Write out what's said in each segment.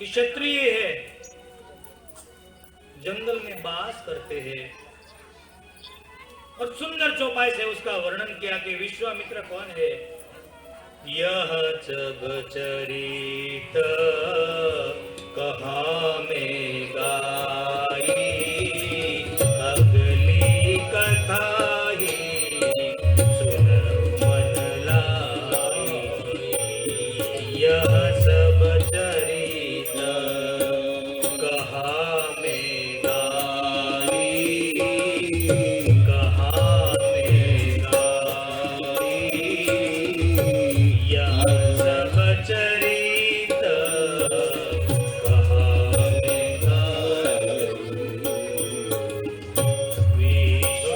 कि क्षत्रिय है, जंगल में वास करते हैं, और सुंदर चौपाई से उसका वर्णन किया कि विश्वामित्र कौन है। यह सब चरित कहाँ में गाई, अगली कथा ही सुनहु मन लाई। यह सब चरित कहाँ में गाई, कहाँ में गाई। यह सब चरित कहाँ में गाई।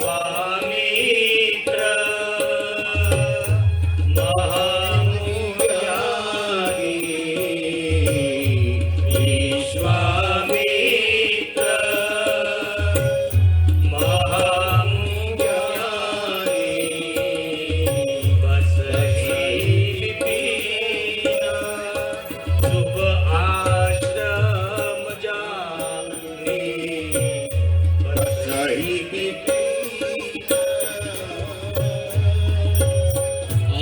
विश्वामित्र महामुरारी, विश्वामित्र महामुरारी। बसहि विपिन शुभ आश्रम जानी, बसहि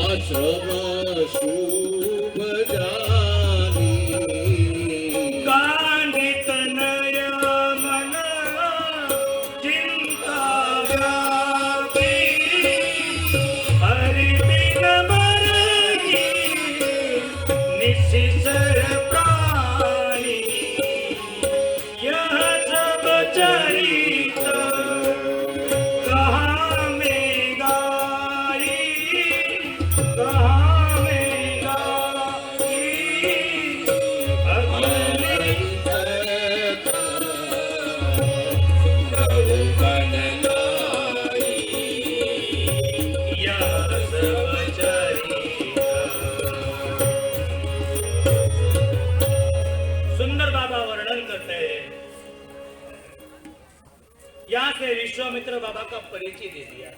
आश्रम शुभ जानी। गांडित नय मन चिंता व्यापी, हरि बिन मरहि निशिचर प्राणी। यह सब चरित कहाँ में गाई, कहाँ में गाई। अगले यह सब चरित। सुंदर बाबा वर्णन करते हैं, यहां से विश्वामित्र बाबा का परिचय दे दिया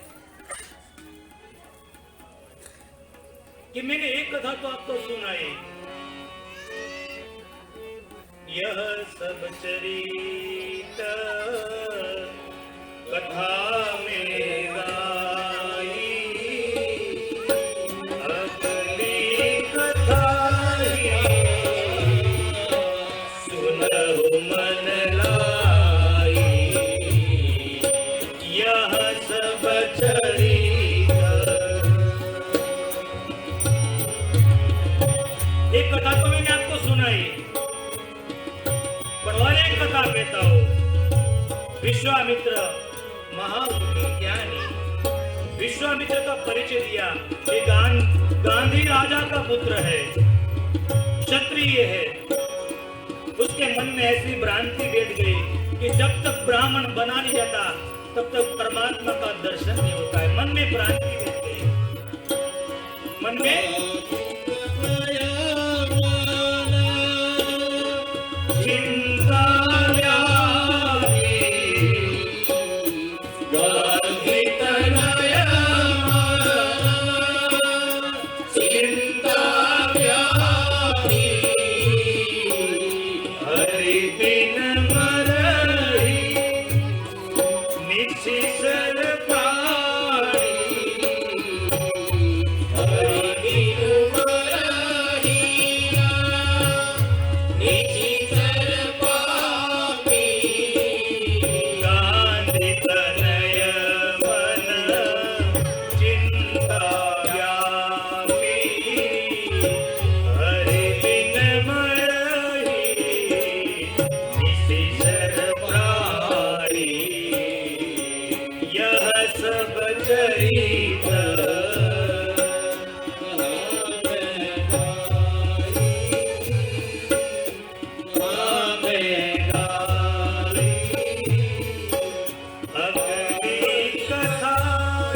कि मैंने एक कथा तो आपको सुनाई। यह सब चरित कथा में गाई, अगली कथा ही सुनहु मन लाई। यह सब चरित। एक कथा तो मैंने आपको सुनाई, पर और एक कथा कहता हूं। विश्वामित्र महामुनि ज्ञानी, विश्वामित्र का परिचय दिया कि गांधी राजा का पुत्र है, क्षत्रिय है। उसके मन में ऐसी भ्रांति बैठ गई कि जब तक ब्राह्मण बना नहीं जाता तब तक परमात्मा का दर्शन नहीं होता है। मन में भ्रांति बैठ गई, मन में चिंता व्यापी, गांधित नय मन चिंता व्यापी, हरि बिन मरहि निशिचर प्राणी। हरि बिन मरहि निशिचर पापी। गांधित नय मन चिंता व्यापी, हरि बिन मरहि निशिचर प्राणी। यह सब चरित कहाँ में गाई, अगली कथा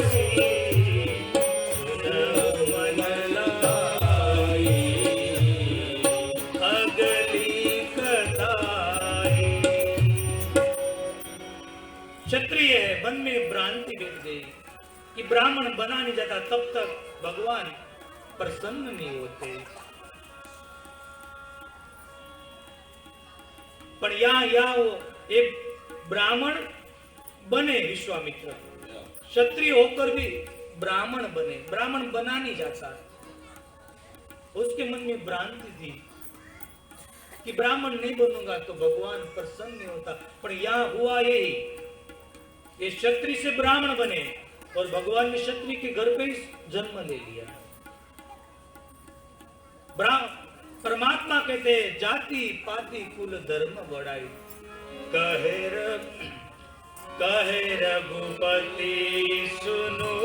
ही सुनहु मन लाई। अगली कथा ही। क्षत्रिय है, मन में भ्रांति बैठ गई कि ब्राह्मण बना नहीं जाता तब तक भगवान प्रसन्न नहीं होते। પણ યા एक ब्राह्मण बने विश्वामित्र, क्षत्रिय होकर भी ब्राह्मण बने, ब्राह्मण बना नहीं जाता। उसके मन में भ्रांति थी कि ब्राह्मण नहीं बनूंगा तो भगवान प्रसन्न नहीं होता, पर यहां हुआ यही, ये क्षत्रिय से ब्राह्मण बने और भगवान ने क्षत्रिय के घर पे ही जन्म ले लिया। परमात्मा कहते हैं जाति पाति कुल धर्म बढ़ाई, कहे रघुपति सुनो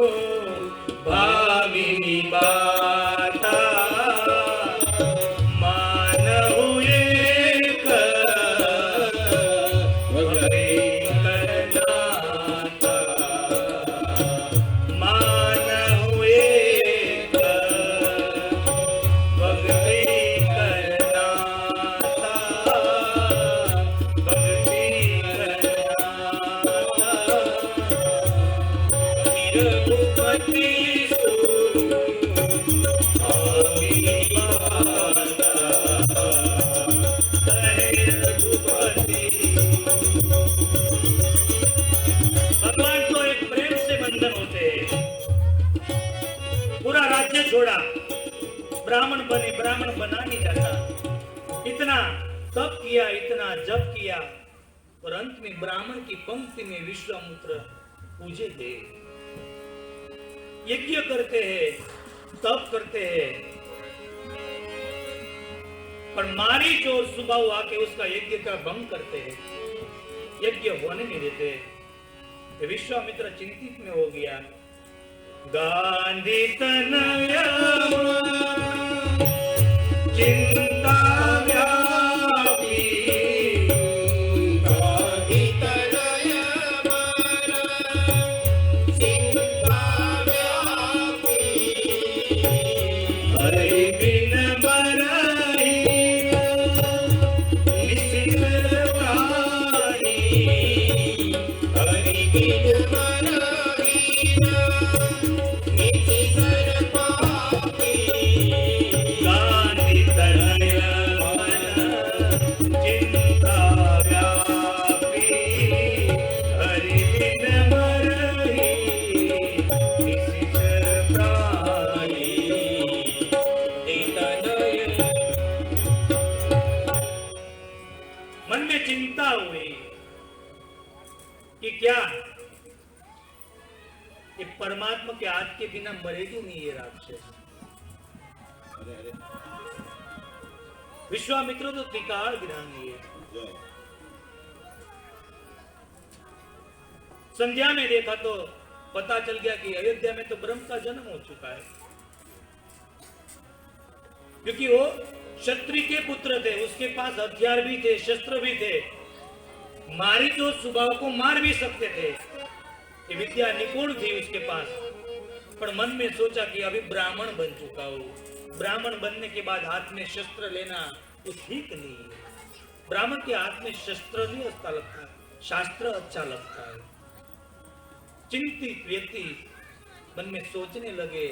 भामिनी बाता, मानहु एक करनाता, मानहु एक भक्ति करनाता, भक्ति रघुपति सुनो भामिनी बाता, कहे रघुपति। भगवान तो एक प्रेम से बंधन होते हैं। पूरा राज्य छोड़ा, ब्राह्मण बने, ब्राह्मण बना नहीं जाता। इतना तप किया, इतना जप किया और अंत में ब्राह्मण की पंक्ति में विश्वामित्र पूजे थे। यज्ञ करते हैं, तप करते हैं, पर मारीच और सुबाहु आके उसका यज्ञ का भंग करते हैं, यज्ञ होने नहीं देते। विश्वामित्र चिंतित में हो गया। गांधी तनया चिंता व्यापी, गांधी तनया चिंता व्यापी, हरि बिन बरहि निश्चित प्राणी, हरि बिन बरहि निश्चित पापी, गांधी तनया चिंता व्यापी, हरि बिन बरहि निश्चित प्राणी, मन में चिंता हुई कि क्या ये परमात्मा के हाथ के बिना मरेगी नहीं ये राक्षस। विश्वामित्र तो त्रिकाल गिराएंगे। संध्या में देखा तो पता चल गया कि अयोध्या में तो ब्रह्म का जन्म हो चुका है, क्योंकि वो क्षत्रिय के पुत्र थे, उसके पास हथियार भी थे, शस्त्र भी थे, मारी तो सुबाहु को मार भी सकते थे, ये विद्या निपुण थी उसके पास। पर मन में सोचा कि अभी ब्राह्मण बन चुका हूं, ब्राह्मण बनने के बाद हाथ में शस्त्र लेना तो ठीक नहीं है। ब्राह्मण के हाथ में शस्त्र नहीं अच्छा लगता, शास्त्र अच्छा लगता है। चिंतित व्यक्ति मन में सोचने लगे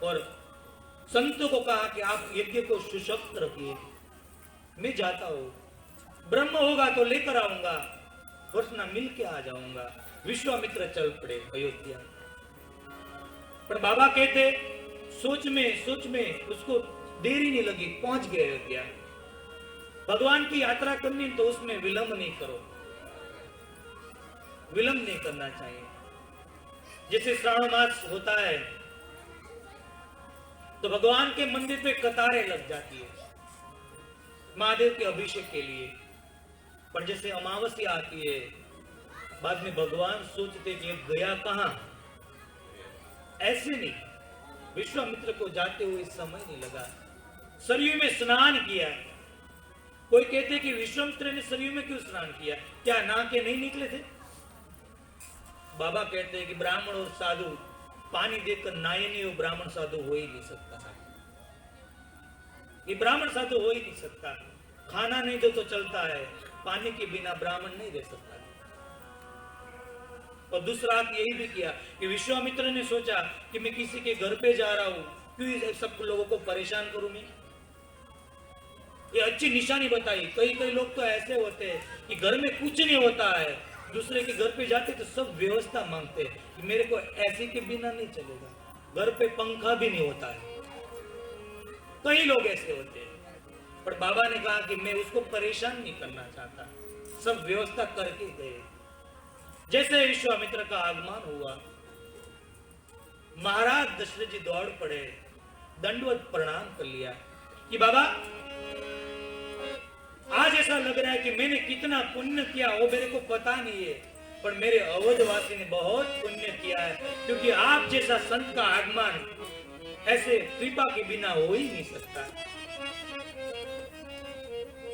और संतों को कहा कि आप यज्ञ को सुशक्त रखिए, मैं जाता हूं, ब्रह्म होगा तो लेकर आऊंगा, वरना मिल के आ जाऊंगा। विश्वामित्र चल पड़े अयोध्या। पर बाबा कहते सोच में उसको देरी नहीं लगी, पहुंच गए अयोध्या। भगवान की यात्रा करनी तो उसमें विलंब नहीं करो, विलंब नहीं करना चाहिए। जैसे श्रावण मास होता है तो भगवान के मंदिर पे कतारें लग जाती है महादेव के अभिषेक के लिए, पर जैसे अमावस्या आती है बाद में भगवान सोचते कि गया कहां, ऐसे नहीं। विश्वामित्र को जाते हुए समय नहीं लगा, सरयू में स्नान किया। कोई कहते कि विश्वामित्र ने सरयू में क्यों स्नान किया, क्या नहा के नहीं निकले थे? बाबा कहते हैं कि ब्राह्मण और साधु पानी देकर नहाए नहीं, वो ब्राह्मण साधु हो ही नहीं सकता। ये ब्राह्मण साधु हो ही नहीं सकता। खाना नहीं दो तो चलता है, पानी के बिना ब्राह्मण नहीं रह सकता। और दूसरा हाथ यही भी किया कि विश्वामित्र ने सोचा कि मैं किसी के घर पे जा रहा हूं, क्यों सब लोगों को परेशान करूं मैं। ये अच्छी निशानी बताई। कई कई लोग तो ऐसे होते हैं कि घर में कुछ नहीं होता है, दूसरे के घर पे जाते तो सब व्यवस्था मांगते कि मेरे को ऐसे के बिना नहीं चलेगा, घर पे पंखा भी नहीं होता है। कई लोग ऐसे होते हैं, पर बाबा ने कहा कि मैं उसको परेशान नहीं करना चाहता, सब व्यवस्था करके गए। जैसे विश्वामित्र का आगमन हुआ, महाराज दशरथ जी दौड़ पड़े, दंडवत प्रणाम कर लिया कि बाबा आज ऐसा लग रहा है कि मैंने कितना पुण्य किया वो मेरे को पता नहीं है, पर मेरे अवधवासी ने बहुत पुण्य किया है, क्योंकि आप जैसा संत का आगमन ऐसे कृपा के बिना हो ही नहीं सकता।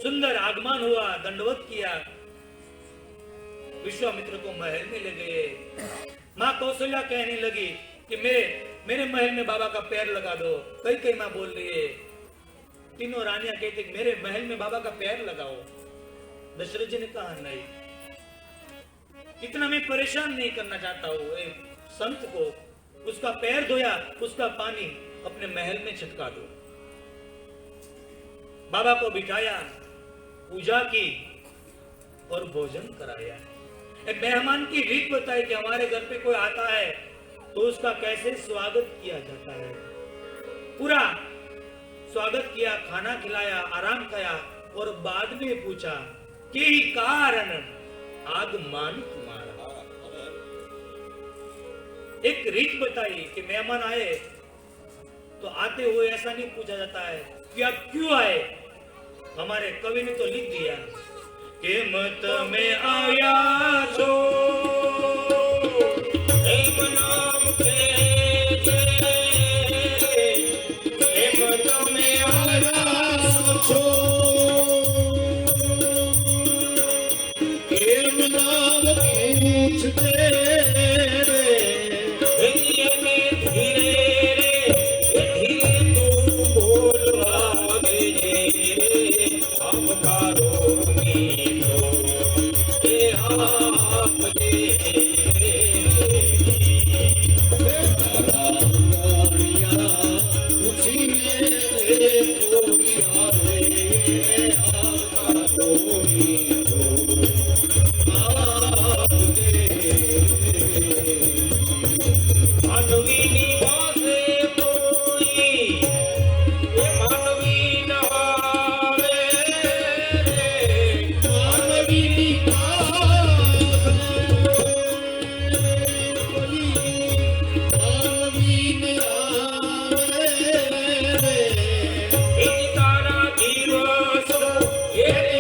सुंदर आगमन हुआ, दंडवत किया, विश्वामित्र को महल में ले गए। माँ कौशल्या कहने लगी कि मेरे महल में बाबा का पैर लगा दो। कई कई माँ बोल रही है, तीनों रानियां कहती मेरे महल में बाबा का पैर लगाओ। दशरथ जी ने कहा नहीं, इतना मैं परेशान नहीं करना चाहता हूं। एक संत को उसका पैर धोया, उसका पानी अपने महल में छिटका दो। बाबा को बिठाया, पूजा की और भोजन कराया। एक मेहमान की रीत बताई कि हमारे घर पे कोई आता है तो उसका कैसे स्वागत किया जाता है। पूरा स्वागत किया, खाना खिलाया, आराम किया और बाद में पूछा कि कारण आगमन तुम्हारा। एक रीत बताई कि मेहमान आए तो आते हुए ऐसा नहीं पूछा जाता है कि आप क्यों आए। हमारे कवि ने तो लिख दिया कि मत में आया छो Yeah.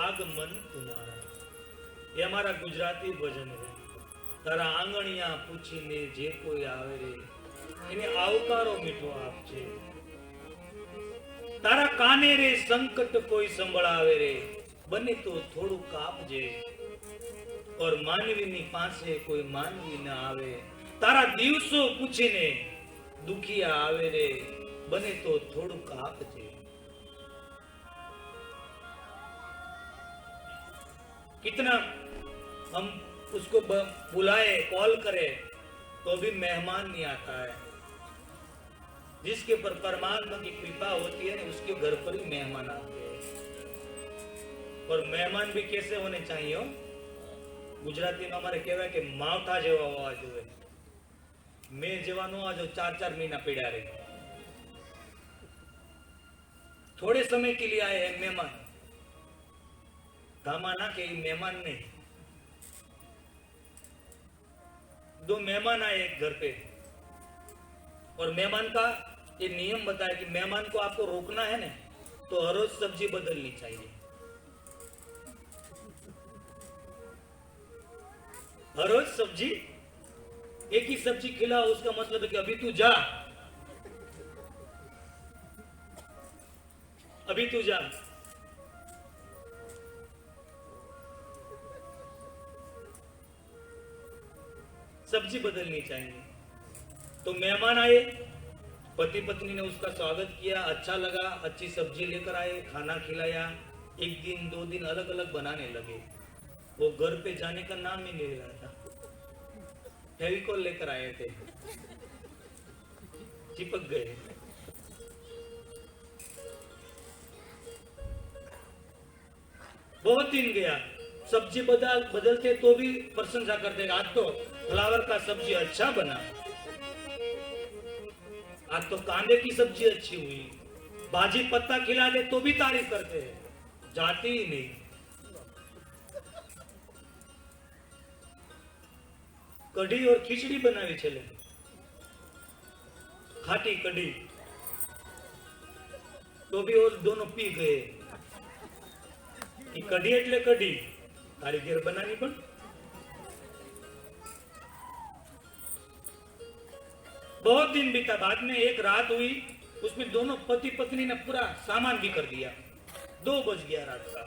આગમન તુમારા, એ અમારા ગુજરાતી ભજન છે. તારા આંગણિયા પૂછીને જે કોઈ આવે રે એને આવકારો મીઠો આપજે. તારા કાને રે સંકટ કોઈ સંભળાવે રે બને તો થોડું કાપજે. ઓર માનવીની પાસે કોઈ માનવી ના આવે. તારા દિવસો પૂછીને દુખિયા આવે રે બને તો થોડું કાપજે. कितना हम उसको बुलाए कॉल करे तो भी मेहमान नहीं आता है. जिसके पर परमात्मा की कृपा होती है ना उसके घर पर ही मेहमान आते हैं. और मेहमान भी कैसे होने चाहिए हो? गुजराती में हमारे कहवा है कि मावठा जेवा होवा जोईए. मैं जेवा नो आ जो 4-4 महीना पीड़ा रहे. थोड़े समय के लिए आए हैं मेहमान. धामा ना के मेहमान नहीं. 2 मेहमान आए एक घर पे और मेहमान का ये नियम बताया कि मेहमान को आपको रोकना है ना तो हर रोज सब्जी बदलनी चाहिए. हर रोज सब्जी, एक ही सब्जी खिलाओ उसका मतलब है कि अभी तू जा, अभी तू जा. सब्जी बदलनी चाहिए. तो मेहमान आए, पति पत्नी ने उसका स्वागत किया, अच्छा लगा, अच्छी सब्जी लेकर आए, खाना खिलाया. 1 दिन 2 दिन अलग अलग बनाने लगे. वो घर पे जाने का नाम ही नहीं ले रहा था. फेविकोल लेकर आए थे, चिपक गए. बहुत दिन गया, सब्जी बदलते तो भी प्रशंसा करते. आज तो फ्लावर का सब्जी अच्छा बना, आज तो कांदे की सब्जी अच्छी हुई. भाजी पत्ता खिला दे तो भी तारीफ करते हैं. जाती ही नहीं. कढ़ी और खिचड़ी बनावी छेले, खाटी कढ़ी, तो भी वो दोनों पी गए. कढ़ी એટલે कढ़ी तारी घेर बनानी. पण बहुत दिन बीता. बाद में एक रात हुई, उसमें दोनों पति पत्नी ने पूरा सामान भी कर दिया. 2 बज गया रात का.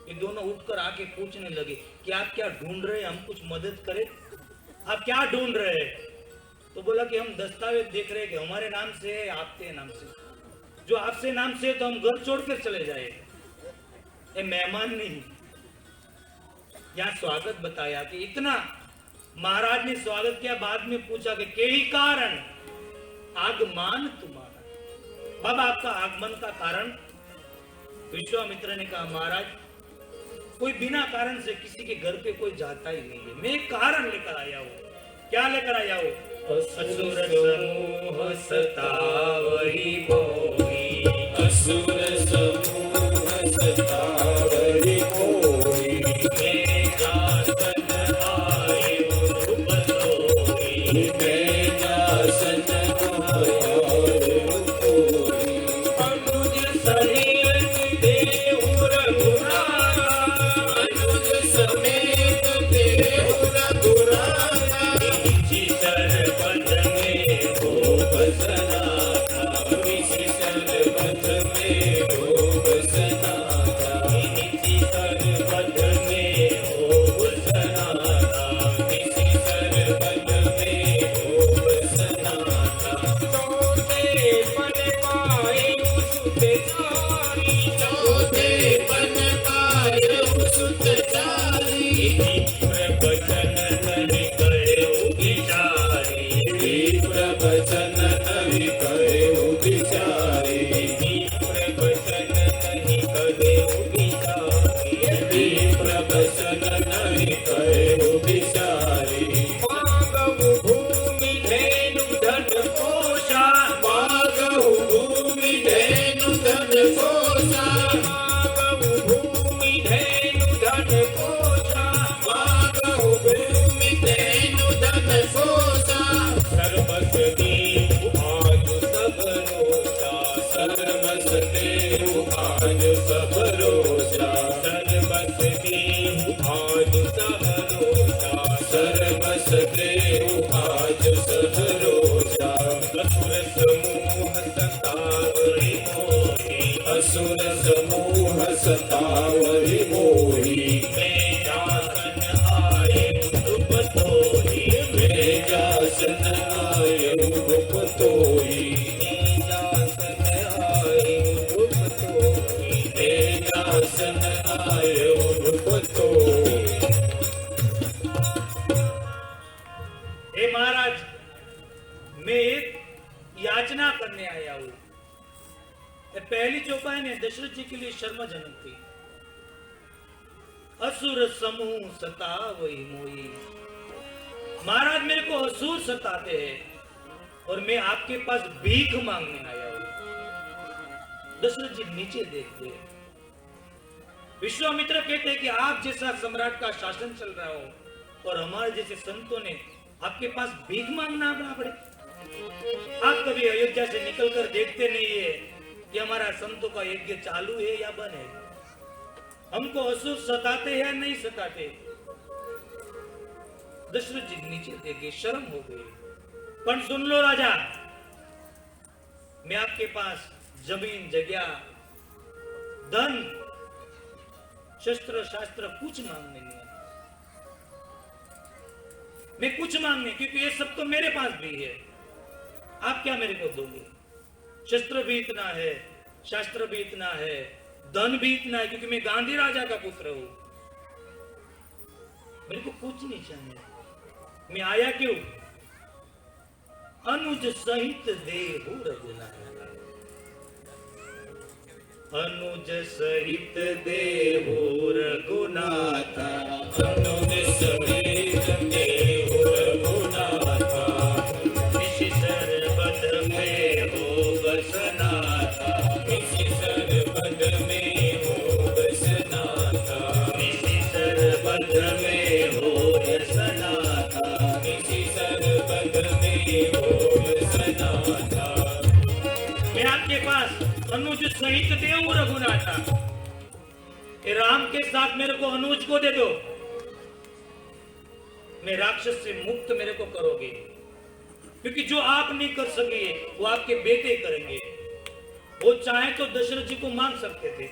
ये दोनों उठकर आके पूछने लगे कि आप क्या ढूंढ रहे हैं, हम कुछ मदद करें. आप क्या ढूंढ रहे हैं? तो बोला कि हम दस्तावेज देख रहे हैं कि हमारे नाम से है, आपके नाम से. जो आपसे नाम से है तो हम घर छोड़कर चले जाए. ये मेहमान नहीं. यहाँ स्वागत बताया कि इतना महाराज ने स्वागत किया. बाद में पूछा कि यही कारण आगमन तुम्हारा. बाबा आपका आगमन का कारण? विश्वामित्र ने कहा महाराज कोई बिना कारण से किसी के घर पे कोई जाता ही नहीं है. मैं एक कारण लेकर आया हूँ. क्या लेकर आया हूँ? असुर समूह सतावहि मोहि. असुर समूह सतावहि मोहि. प्रवचन नहीं कहे बिचारी. कोसा मागहु भूमि धेनु धन कोसा मागहु भूमि धेनु धन कोसा सर्वस देहु आज सब रोजा सर्वस देहु आज सब रोजा सर्वस देहु आज सब रोजा सर्वस देहु आज सब रोजा असुर समूह सतावहि मोहि मेजासन आए रूप तोहि मेजासन आए रूप तोहि मेजासन आए रूप तोहि मेजासन आए रूप तोहि। हे महाराज, मैं एक याचना करने आया हूं। पहली चौपाई में दशरथ जी के लिए शर्मजनक थी। असुर समूह सतावहि मोहि। महाराज, मेरे को असुर सताते हैं और मैं आपके पास भीख मांगने आया हूं। दशरथ जी नीचे देखते, विश्वामित्र कहते हैं कि आप जैसा सम्राट का शासन चल रहा हो और हमारे जैसे संतों ने आपके पास भीख मांगना पड़े। आप कभी अयोध्या से निकलकर देखते नहीं है कि हमारा संतों का यज्ञ चालू है या बंद है। हमको असुर सताते हैं या नहीं सताते। दशरथ जी नीचे देखे, शर्म हो गई। पर सुन लो राजा, मैं आपके पास जमीन जगह धन शस्त्र शास्त्र कुछ मांगने नहीं है। मैं कुछ मांगने, क्योंकि ये सब तो मेरे पास भी है। आप क्या मेरे को दोगे? शस्त्र भी इतना है, शास्त्र भी इतना है, धन भी इतना है, क्योंकि मैं गांधी राजा का पुत्र हूं। मेरे को कुछ नहीं चाहिए। मैं आया क्यों? अनुज सहित देहु रघुनाथा। अनुज सहित देहु रघुनाथा। अनुज सहित देहु रघुनाथा। निशि सर्वद में हो बसनाथा। निशि सर्वद में हो बसनाथा। निशि सर्वद में हो बसनाथा। निशि सर्वद में हो बसनाथा। मैं आपके पास अनुज सहित देहु रघुनाथा। राम के साथ मेरे को अनुज को दे दो। मैं राक्षस से मुक्त मेरे को करोगे, क्योंकि जो आप नहीं कर सके वो आपके बेटे करेंगे। वो चाहे तो दशरथ जी को मांग सकते थे,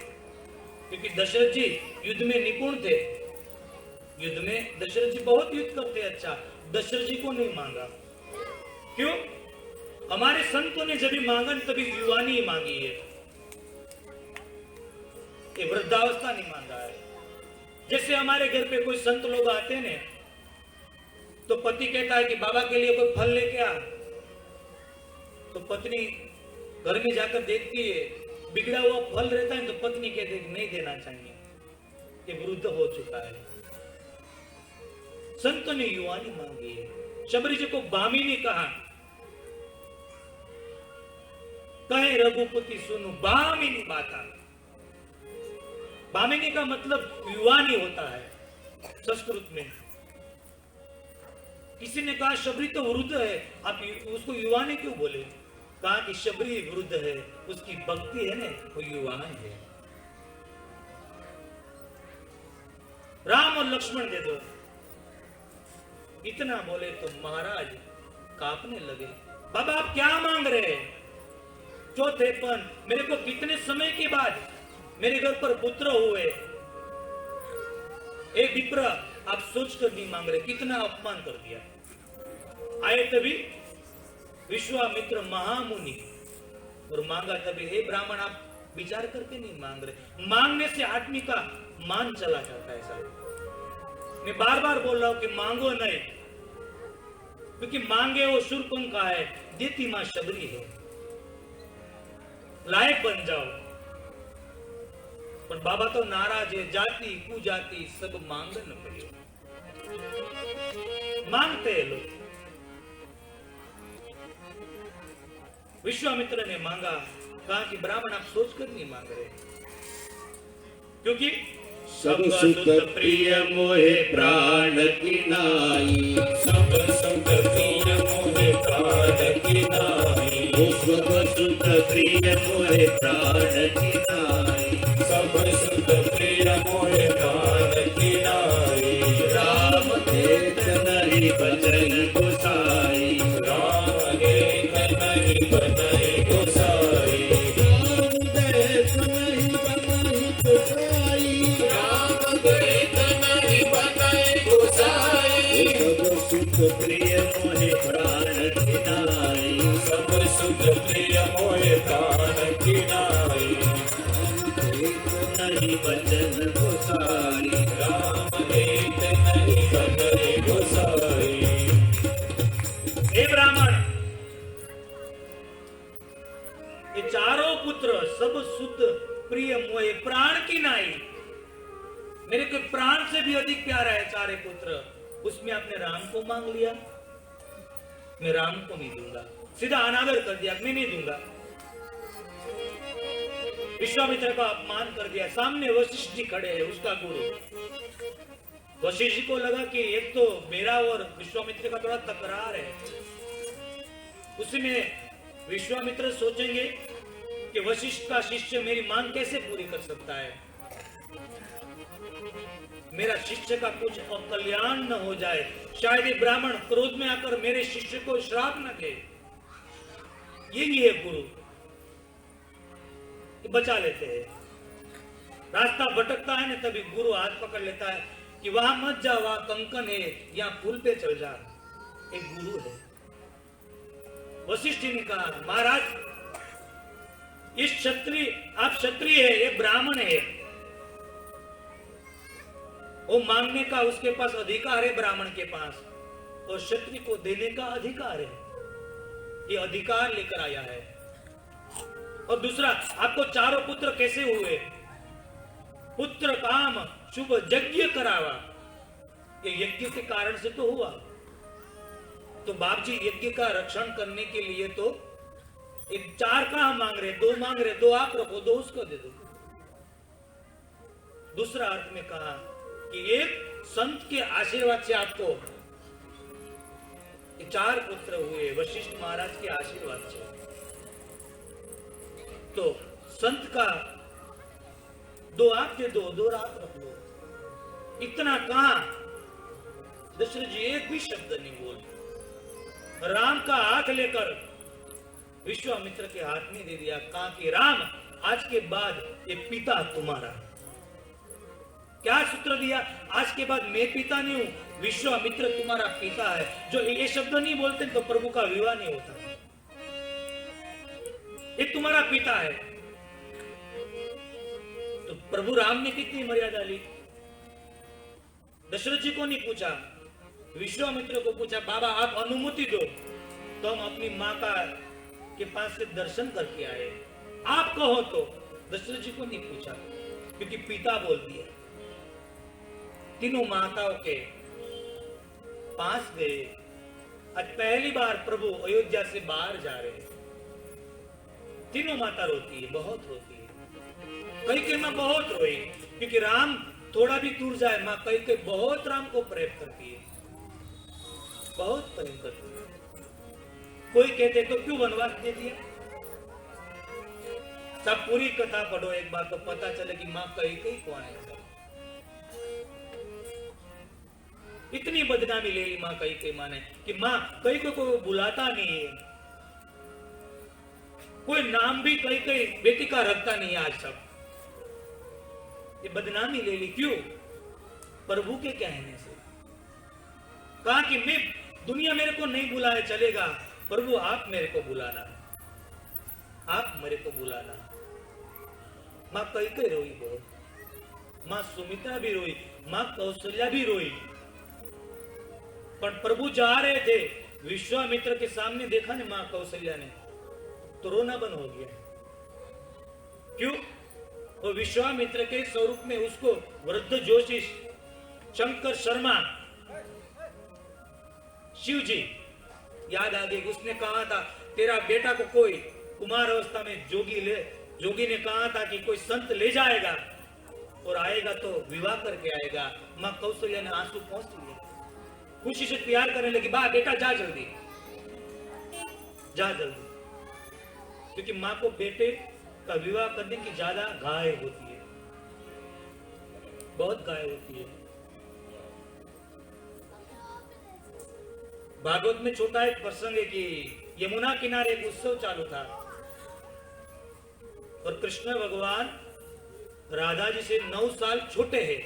क्योंकि दशरथ जी युद्ध में निपुण थे। युद्ध में दशरथ जी बहुत युद्ध करते। अच्छा, दशरथ जी को नहीं मांगा। क्यों? हमारे संतों ने जब भी मांगा तभी युवानी ही मांगी है, ये वृद्धावस्था नहीं मांगा है। जैसे हमारे घर पे कोई संत लोग आते हैं ना, तो पति कहता है कि बाबा के लिए कोई फल लेके आ, तो पत्नी घर में जाकर देखती है बिगड़ा हुआ फल रहता है, तो पत्नी कहती है कि नहीं देना चाहिए, ये वृद्ध हो चुका है। संतों ने युवानी मांगी है। शबरी जी को बामिनी कहा। कहे रघुपति सुनो बामिनी माता। बामिनी का मतलब युवानी होता है संस्कृत में। किसी ने कहा शबरी तो वृद्ध है, आप उसको युवानी क्यों बोले? कहा कि शबरी वृद्ध है, उसकी भक्ति है ना, वो युवान है। राम और लक्ष्मण दे दो। इतना बोले तो महाराज कांपने लगे। बाबा आप क्या मांग रहे हैं? चौथेपन, मेरे को कितने समय के बाद मेरे घर पर पुत्र हुए। एक विप्र आप सोचकर नहीं मांग रहे, कितना अपमान कर दिया। आए तभी विश्वामित्र महामुनि और मांगा तभी। हे ब्राह्मण आप विचार करके नहीं मांग रहे। मांगने से आदमी का मान चला जाता है। साहब मैं बार बार बोल रहा हूं कि मांगो नहीं, क्योंकि मांगे वो शूर्पणखा है, देती मां शबरी है। लायक बन जाओ। पर बाबा तो नाराज है। जाति कुजाति सब मांगन पड़े। मांगते हैं लोग। विश्वामित्र ने मांगा कहा कि ब्राह्मण आप सोचकर नहीं मांग रहे, क्योंकि सब सुख प्रिय मोहे प्राण की नाई, सब सुख प्रिय मोहे प्राण की नाई, सब सुख प्रिय मोहे प्राण की नाई, सब सुख प्रिय मोहे प्राण की नाई। राम देख नहीं बचन गोसाई, राम देख नहीं बचन गोसाई, राम देख नहीं बचन गोसाई, सब सुख प्रिय मोहे प्राण की नाई, सब सुख प्रिय मोहे प्राण की नाई। देख नहीं बचन गोसाई, राम देख नहीं बचन गोसाई। हे ब्राह्मण, ये चारों पुत्र सब शुद्ध प्रिय मोहे प्राण की नाई, मेरे को प्राण से भी अधिक प्यारा है चारे पुत्र, उसमें आपने राम को मांग लिया, मैं राम को नहीं दूंगा, सीधा अनादर कर दिया, मैं नहीं दूंगा। विश्वामित्र का अपमान कर दिया। सामने वशिष्ठ जी खड़े हैं, उसका गुरु। वशिष्ठ जी को लगा कि एक तो मेरा और विश्वामित्र का थोड़ा तकरार है, उसमें विश्वामित्र सोचेंगे कि वशिष्ठ का शिष्य मेरी मांग कैसे पूरी कर सकता है, मेरा शिष्य का कुछ अकल्याण न हो जाए, शायद ये ब्राह्मण क्रोध में आकर मेरे शिष्य को श्राप न दे। यही है गुरु, बचा लेते हैं। रास्ता भटकता है ना, तभी गुरु हाथ पकड़ लेता है कि वहां मत जा, वहां कंकन है, यहां पुल पे चल जा। एक गुरु है। वशिष्ठ जी ने कहा, महाराज इस क्षत्रिय, आप क्षत्रिय है, ये ब्राह्मण है, वो मांगने का उसके पास अधिकार है ब्राह्मण के पास, और क्षत्रिय को देने का अधिकार है, ये अधिकार लेकर आया है। और दूसरा, आपको चारों पुत्र कैसे हुए? पुत्र काम शुभ यज्ञ करावा, ये यज्ञ के कारण से तो हुआ। तो बाप जी यज्ञ का रक्षण करने के लिए तो एक चार कहां मांग रहे, दो मांग रहे, दो आप रखो, दो उसको दे दो। दूसरा अर्थ में कहा कि एक संत के आशीर्वाद से आपको चार पुत्र हुए, वशिष्ठ महाराज के आशीर्वाद से। तो संत का दो आप दे दो, दो आप रख लो। इतना कहा, दशरथ जी एक भी शब्द नहीं बोले, राम का हाथ लेकर विश्वामित्र के हाथ में दे दिया। कहा कि राम, आज के बाद ये पिता तुम्हारा। क्या सूत्र दिया? आज के बाद मैं पिता नहीं हूं, विश्वामित्र तुम्हारा पिता है। जो ये शब्द नहीं बोलते तो प्रभु का विवाह नहीं होता। ये तुम्हारा पिता है। तो प्रभु राम ने कितनी मर्यादा ली? दशरथ जी को नहीं पूछा, विश्वामित्र को पूछा, बाबा आप अनुमति दो तो हम अपनी मां का के पास से दर्शन करके आए, आप कहो तो। दशरथ जी को नहीं पूछा, क्योंकि पिता बोल दिया। तीनों माताओं के पास गए। आज पहली बार प्रभु अयोध्या से बाहर जा रहे हैं। तीनों माता रोती है, बहुत रोती है। कई मां बहुत रोई, क्योंकि राम थोड़ा भी दूर जाए, मां कई बहुत राम को प्रेम करती है, बहुत प्रेम करती है। कोई कहते तो क्यों वनवास दे दिया? सब पूरी कथा पढ़ो एक बार तो पता चले कि मां कई कौन है। इतनी बदनामी ले ली मां कई मां ने कि मां कई को बुलाता नहीं है, कोई नाम भी कई बेटी का रखता नहीं है। आज सब ये बदनामी ले ली, क्यों? प्रभु के कहने से। कहा कि मैं, दुनिया मेरे को नहीं बुलाए चलेगा, प्रभु आप मेरे को बुलाना, आप मेरे को बुलाना। मां कई रोई बहुत, मां सुमित्रा भी रोई, मां कौशल्या भी रोई। पर प्रभु जा रहे थे, विश्वामित्र के सामने देखा ने मां कौशल्या ने, तो रोना बंद हो गया। क्यों? वो विश्वामित्र के स्वरूप में उसको वृद्ध जोशी, शंकर शर्मा, शिव जी याद आ गए। उसने कहा था तेरा बेटा को कोई कुमार अवस्था में जोगी ने कहा था कि कोई संत ले जाएगा और आएगा तो विवाह करके आएगा। माँ कौशल्या ने आंसू पोंछ लिए, खुशी से प्यार करने लगी, बा बेटा जा जल्दी, जा जल्दी, क्योंकि माँ को बेटे का विवाह करने की ज्यादा घाय होती है, बहुत घाय होती है। भागवत में छोटा एक प्रसंग है कि यमुना किनारे एक उत्सव चालू था और कृष्ण भगवान राधा जी से 9 साल छोटे हैं,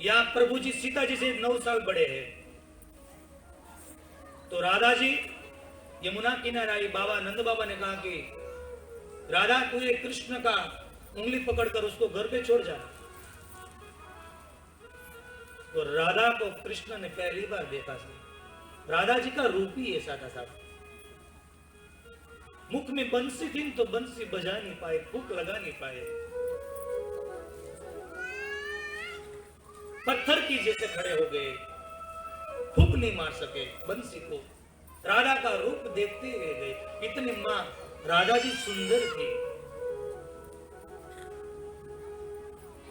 या प्रभु जी सीता जी से 9 साल बड़े हैं। तो राधा जी यमुना किनारे आई, बाबा नंद बाबा ने कहा कि राधा तू ये कृष्ण का उंगली पकड़कर उसको घर पे छोड़ जा। तो राधा को कृष्ण ने पहली बार देखा था। राधा जी का रूप ही ऐसा था साहब, मुख में बंसी थी तो बंसी बजा नहीं पाए, फूक लगा नहीं पाए, पत्थर की जैसे खड़े हो गए, फूक नहीं मार सके बंसी को। राधा का रूप देखते हुए गए, इतनी मां राधा जी सुंदर थी।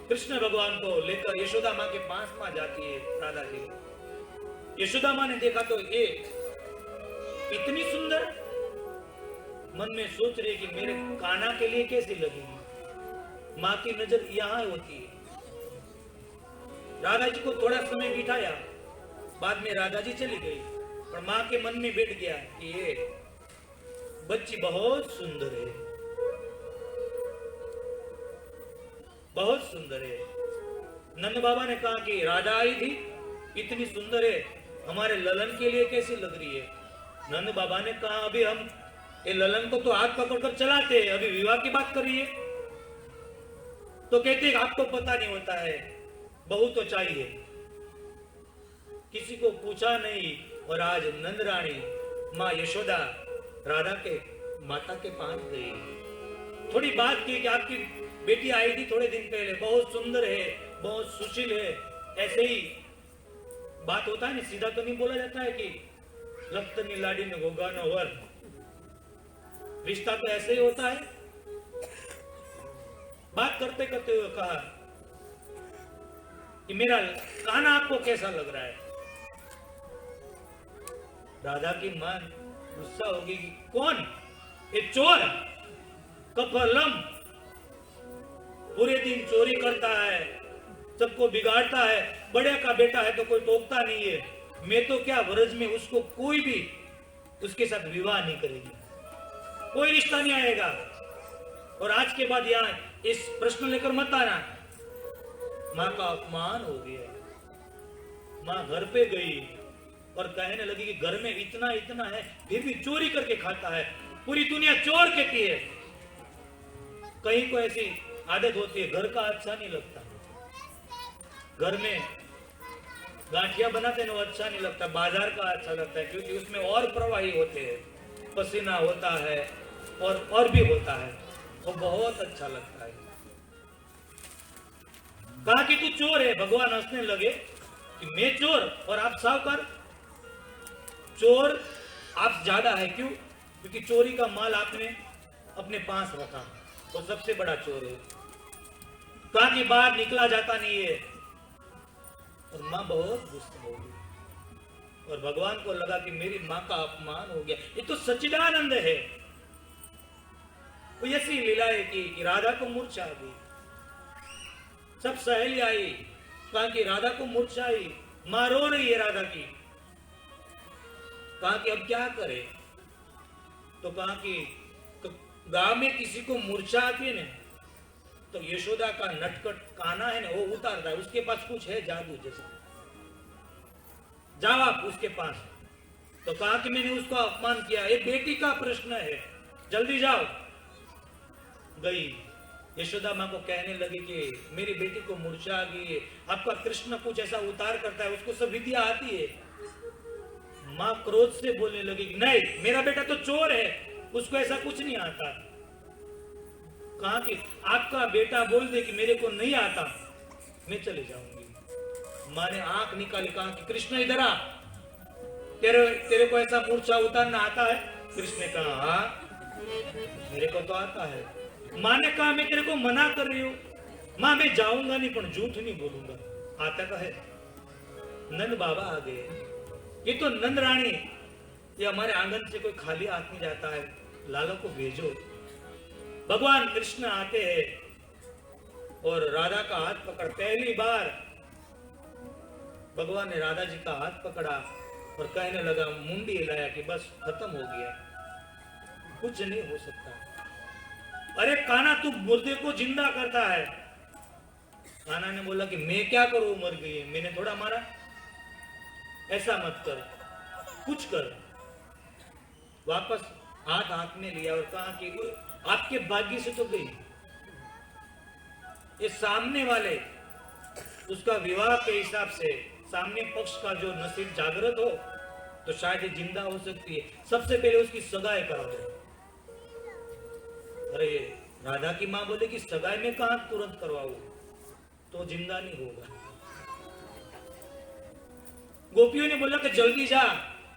कृष्ण भगवान को लेकर यशोदा मां के पास मां जाती है राधा जी। यशोदा मां ने देखा तो ये इतनी सुंदर, मन में सोच रही कि मेरे कान्हा के लिए कैसी लगेगी। मां की नजर यहां होती है। राधा जी को थोड़ा समय बिठाया, बाद में राधा जी चली गई, और मां के मन में बैठ गया कि ये बच्ची बहुत सुंदर है, बहुत सुंदर है। नंद बाबा ने कहा कि राधा आई थी, इतनी सुंदर है, हमारे ललन के लिए कैसी लग रही है। नंद बाबा ने कहा अभी हम ये ललन को तो हाथ पकड़कर चलाते हैं, अभी विवाह की बात कर रही है। तो कहते हैं आपको पता नहीं होता है, बहू तो चाहिए। किसी को पूछा नहीं, और आज नंद रानी माँ यशोदा राधा के माता के पास गई, थोड़ी बात की कि आपकी बेटी आई थी थोड़े दिन पहले, बहुत सुंदर है, बहुत सुशील है। ऐसे ही बात होता है ना, सीधा तो नहीं बोला जाता है कि लखतनी लाडी ने गोगा न वर, रिश्ता तो ऐसे ही होता है। बात करते करते हुए कहा कि मेरा कान्हा आपको कैसा लग रहा है। राधा की मां गुस्सा होगी कि कौन, ये चोर कफलम, पूरे दिन चोरी करता है, सबको बिगाड़ता है, बड़े का बेटा है तो कोई टोकता नहीं है। मैं तो क्या व्रज में उसको कोई भी उसके साथ विवाह नहीं करेगी, कोई रिश्ता नहीं आएगा। और आज के बाद यहाँ इस प्रश्न लेकर मत आना। मां का अपमान हो गया। मां घर पे गई और कहने लगी कि घर में इतना इतना है फिर भी चोरी करके खाता है, पूरी दुनिया चोर कहती है। कहीं को ऐसी आदत होती है, घर का अच्छा नहीं लगता, घर में गांठिया बनाते हैं वो अच्छा नहीं लगता, बाजार का अच्छा लगता है, क्योंकि उसमें और प्रवाही होते हैं, पसीना होता है और भी होता है, वो बहुत अच्छा लगता है। कहा कि तू चोर है। भगवान हंसने लगे कि मैं चोर और आप साहूकार। चोर आप ज्यादा है, क्यों? क्योंकि चोरी का माल आपने अपने पास रखा, वो सबसे बड़ा चोर है। कहा कि बाहर निकला जाता नहीं है। और मां बहुत गुस्सा हो गई, और भगवान को लगा कि मेरी मां का अपमान हो गया। ये तो सच्चिदानंद है। वो ऐसी लीला है कि राधा को मूर्छा आ गई, सब सहेली आई, कहा कि राधा को मूर्छा आई, मां रो रही है राधा की। कहा कि अब क्या करे? तो कहा कि गांव में किसी को मूर्छा आती है ना, तो यशोदा का नटखट कान्हा है ना, वो उतारता है, उसके पास कुछ है जादू जैसा, जाओ आप उसके पास। तो कहा कि मैंने उसका अपमान किया, ये बेटी का प्रश्न है, जल्दी जाओ। गई यशोदा मां को कहने लगी कि मेरी बेटी को मूर्छा आ गई है, आपका कृष्ण कुछ ऐसा उतार करता है, उसको सब विद्या आती है। मां क्रोध से बोलने लगी नहीं, मेरा बेटा तो चोर है, उसको ऐसा कुछ नहीं आता। कहा कि आपका बेटा बोल दे कि मेरे को नहीं आता, मैं चले जाऊंगी। मां ने आंख निकाली, कहा कि कृष्ण इधर आ, तेरे को ऐसा मूर्छा उतारना आता है? कृष्ण ने कहा हाँ, मेरे को तो आता है। माँ ने कहा मैं तेरे को मना कर रही हूँ। माँ मैं जाऊंगा नहीं पर झूठ नहीं बोलूंगा। आता का है। नंद बाबा आ गए। ये तो नंद रानी, ये हमारे आंगन से कोई खाली हाथ नहीं जाता है, लाला को भेजो। भगवान कृष्ण आते हैं और राधा का हाथ पकड़, पहली बार भगवान ने राधा जी का हाथ पकड़ा और कहने लगा, मुंडी हिलाया कि बस खत्म हो गया, कुछ नहीं हो सकता। अरे कान्हा तू मुर्दे को जिंदा करता है। कान्हा ने बोला कि मैं क्या करूं, मर गई है, मैंने थोड़ा मारा। ऐसा मत कर, कुछ कर। वापस हाथ में लिया और कहा कि आपके भाग्य से तो गई, ये सामने वाले उसका विवाह के हिसाब से सामने पक्ष का जो नसीब जागृत हो तो शायद ये जिंदा हो सकती है, सबसे पहले उसकी सगाई करा दो। अरे राधा की मां बोले कि सगाई में कहां तुरंत करवाओ, तो जिंदा नहीं होगा। गोपियों ने बोला कि जल्दी जा,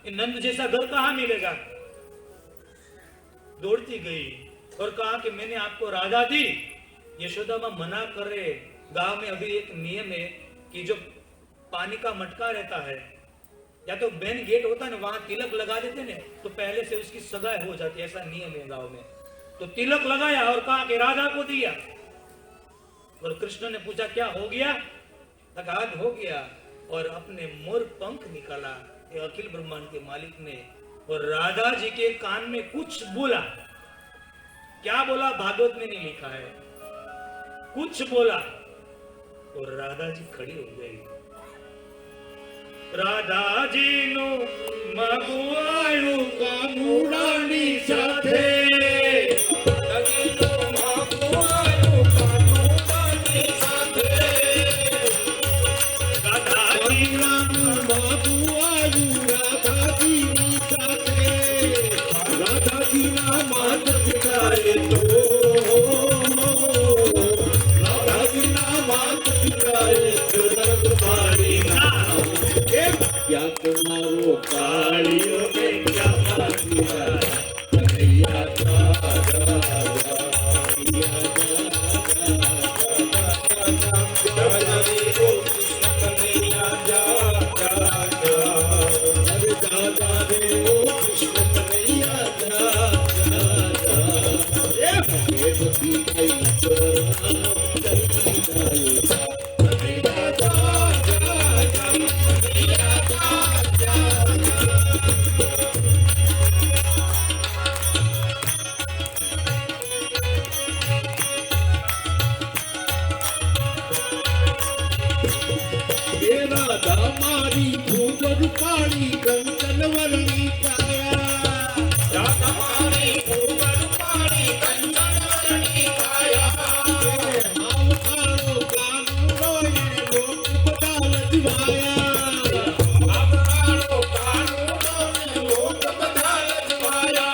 नंद जैसा घर कहां मिलेगा। दौड़ती गई और कहा कि मैंने आपको राधा दी। यशोदा मां मना कर रहे। गांव में अभी एक नियम है कि जो पानी का मटका रहता है या तो मेन गेट होता है ना, वहां तिलक लगा देते ना, तो पहले से उसकी सगाई हो जाती है, ऐसा नियम है गांव में। तो तिलक लगाया और कहा कि राधा को दिया। और कृष्ण ने पूछा क्या हो गया, आज हो गया। और अपने मोर पंख निकाला ये अखिल ब्रह्मांड के मालिक ने, और राधा जी के कान में कुछ बोला। क्या बोला भागवत में नहीं लिखा है, कुछ बोला और राधा जी खड़ी हो गई। राधा जी नु मगुआयु कानूरानी साथे, क्या तुम्हारो कालियों में क्या कन्हैया मारी भूवर पानी कंचन वरणी काया, राधा मारी भूवर पानी कंचन वरणी काया। आव कारो कानूनो ये लोक बदल दिवाया, आव कारो कानूनो ये लोक बदल दिवाया।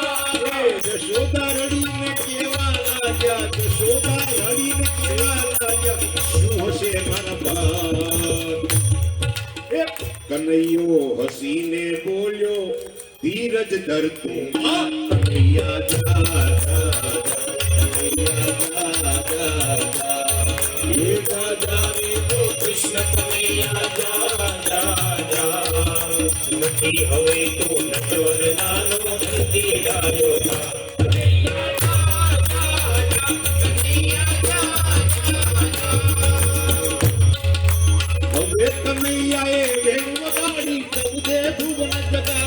यशोदा रड़ी में केवा राजा, यशोदा रड़ी में केवा राजा, शुभ से मन कन्हैयो हसीने बोलियो धीरज धर तू, कन्हैया जा ये जाने तो कृष्ण कन्हैया जा नदी हवे तो नटवर नानो नदी डालो कन्हैया वेणुवाणी कौदे भुवन जगा।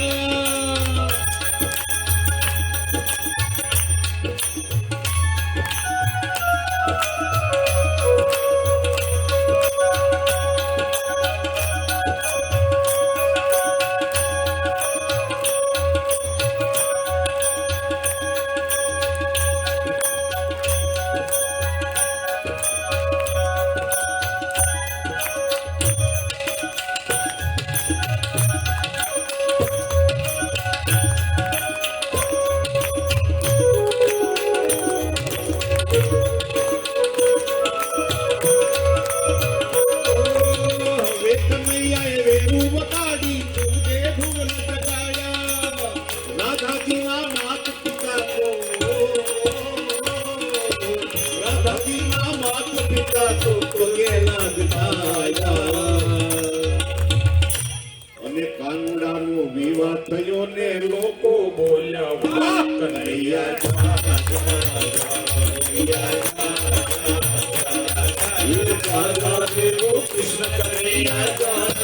તો પગે લાગતા અને કાનુડાનો વિવાહ થયો ને લોકો બોલ્યા વાહ કનૈયા કૃષ્ણ કનૈયા કૃષ્ણ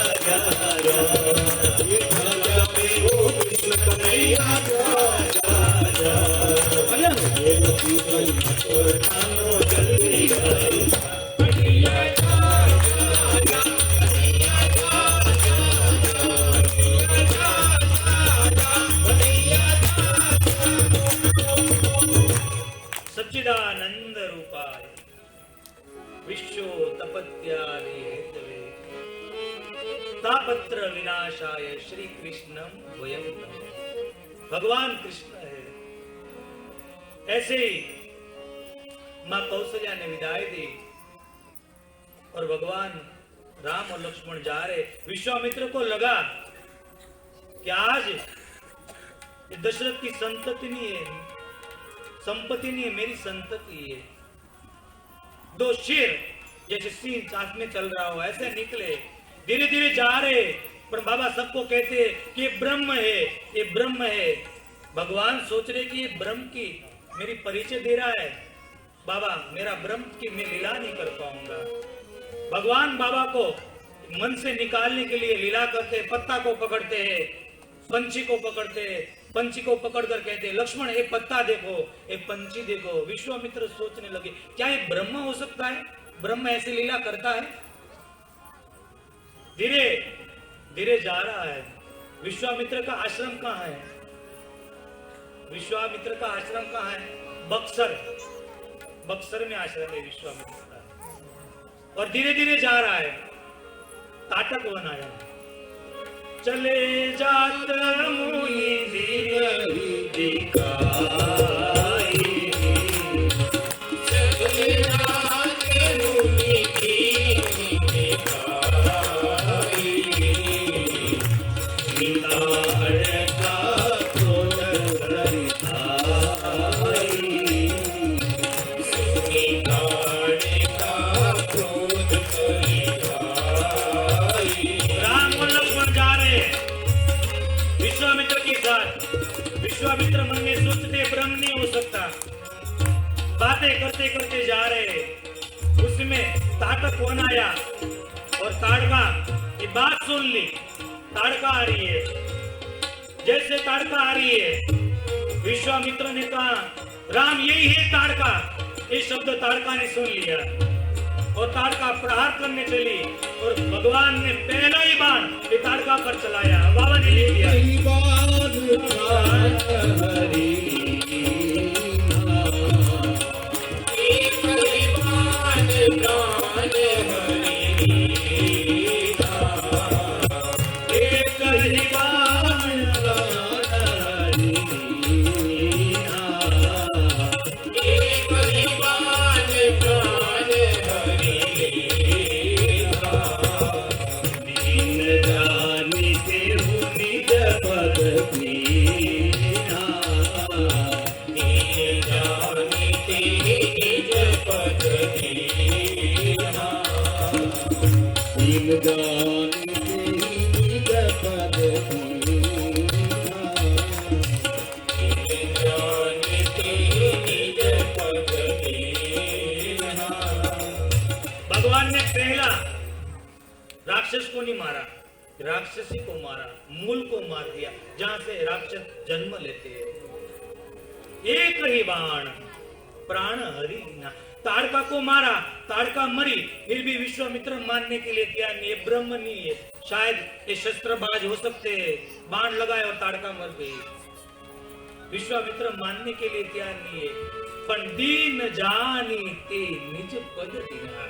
सच्चिदानंद रूपाय विश्व तपत्यादि हेतवे तापत्र विनाशाय श्री कृष्णम वयम नमः। भगवान कृष्ण है। ऐसे ही मां कौशल्या ने विदाई दी और भगवान राम और लक्ष्मण जा रहे। विश्वामित्र को लगा कि आज ये दशरथ की संतति नहीं है, संपत्ति नहीं है, मेरी संतति है। दो शेर जैसे सिंह साथ में चल रहा हो ऐसे निकले, धीरे धीरे जा रहे। पर बाबा सबको कहते कि ये ब्रह्म है, ये ब्रह्म है। भगवान सोच रहे कि ये ब्रह्म की मेरी परिचय दे रहा है। बाबा मेरा ब्रह्म की मैं लीला नहीं कर पाऊंगा। भगवान बाबा को मन से निकालने के लिए लीला करते, पत्ता को पकड़ते हैं, पंछी को पकड़ते हैं, पंछी को पकड़कर कहते हैं लक्ष्मण ये पत्ता देखो, ये पंछी देखो। विश्वामित्र सोचने लगे क्या ये ब्रह्म हो सकता है? ब्रह्म ऐसी लीला करता है? धीरे धीरे जा रहा है। विश्वामित्र का आश्रम कहाँ है? विश्वामित्र का आश्रम कहाँ है? बक्सर, बक्सर में आश्रम है विश्वामित्र का। और धीरे धीरे जा रहा है। ताटक वन आया। चले जात मुनि दिखाई, चले जात मुनि दिखाई, निताड़ का क्रोध करताई, निताड़ का क्रोध करताई। राम और लक्ष्मण जा रहे विश्वामित्र के साथ। विश्वामित्र मन में सोचते ब्रह्म नहीं हो सकता। बातें करते करते जा रहे। उसमें ताटक वन आया और ताड़का की बात सुन ली। ताड़का आ रही है। जैसे ताड़का आ रही है विश्वामित्र ने कहा राम यही है ताड़का। ये शब्द ताड़का ने सुन लिया और ताड़का प्रहार करने चली और भगवान ने पहला ही बाण ताड़का पर चलाया। बाबा ने लिख दिया भगवान ने पहला राक्षस को नहीं मारा, राक्षसी को मारा, मूल को मार दिया जहां से राक्षस जन्म लेते हैं। एक ही बाण प्राण हरि ना। ताड़का को मारा, ताड़का मरी, फिर भी विश्वामित्र मानने के लिए तैयार नहीं है। ब्रह्म नहीं है, शायद ये शस्त्रबाज हो सकते हैं। बाण लगाए और ताड़का मर गई। विश्वामित्र मानने के लिए तैयार नहीं है। पण दीन जानी ते निज पद दीना।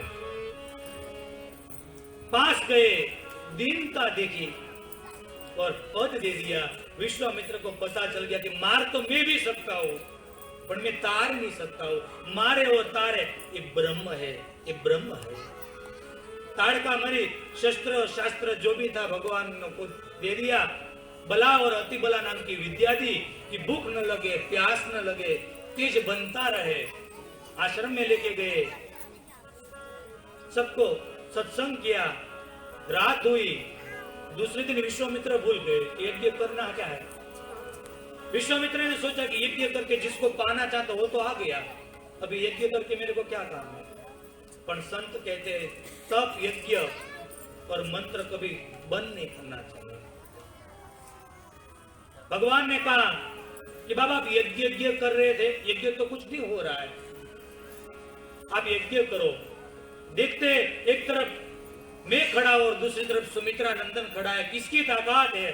पास गए, दीनता देखी और पद दे दिया। विश्वामित्र को पता चल गया कि मार तो मैं भी सकता हूं पर मैं तार नहीं सकता हूं। मारे और तारे ये ब्रह्म है, ये ब्रह्म है। ताड़का मरी, शस्त्र शास्त्र जो भी था भगवान ने खुद दे दिया। बला और अति बला नाम की विद्या दी कि भूख न लगे, प्यास न लगे, तेज बनता रहे। आश्रम में लेके गए। सबको सत्संग किया, रात हुई, दूसरे दिन विश्वामित्र भूल गए यज्ञ करना क्या है। विश्वामित्र ने सोचा कि यज्ञ करके जिसको पाना चाहता वो तो आ गया, अभी यज्ञ करके मेरे को क्या काम है। पर संत कहते हैं तप यज्ञ और मंत्र कभी बंद नहीं करना चाहिए। भगवान ने कहा कि बाबा आप यज्ञ कर रहे थे, यज्ञ तो कुछ नहीं हो रहा है, आप यज्ञ करो। देखते एक तरफ मैं खड़ा और दूसरी तरफ सुमित्रा नंदन खड़ा है, किसकी ताकत है।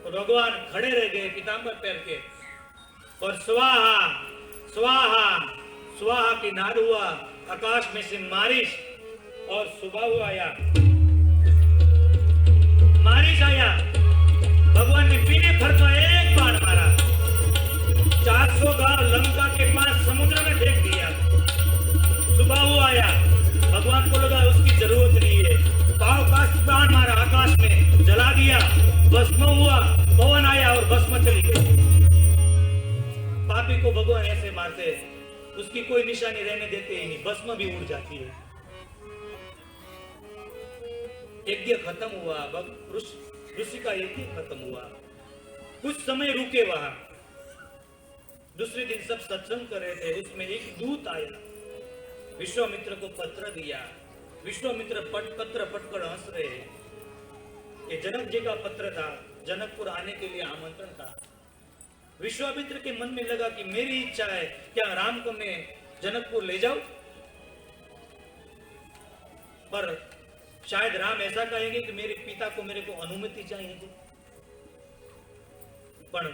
और भगवान खड़े रह गए पीतांबर पैर के, और स्वाहा स्वाहा स्वाहा की नाद हुआ, आकाश में से मारिश और सुबाहु आया, मारिश आया। भगवान ने पीने फर का एक बाण मारा, 400 गांव लंका के पास समुद्र में फेंक दिया। सुबाहु आया, भगवान को लगा उसकी जरूरत नहीं है, पाव का बाण मारा, आकाश में जला दिया, भस्म हुआ, पवन आया और भस्म चली गई। पापी को भगवान ऐसे मारते, उसकी कोई निशानी रहने देते ही नहीं, भस्म भी उड़ जाती है। यज्ञ खत्म हुआ, ऋषि का यज्ञ खत्म हुआ, कुछ समय रुके वहां। दूसरे दिन सब सत्संग कर रहे थे, उसमें एक दूत आया, विश्वामित्र को पत्र दिया। विश्वामित्र पत्र पढ़कर हंस रहे हैं। ये जनक जी का पत्र था, जनकपुर आने के लिए आमंत्रण था। विश्वामित्र के मन में लगा कि मेरी इच्छा है, क्या राम को मैं जनकपुर ले जाऊं, पर शायद राम ऐसा कहेंगे कि मेरे पिता को मेरे को अनुमति चाहिए। पर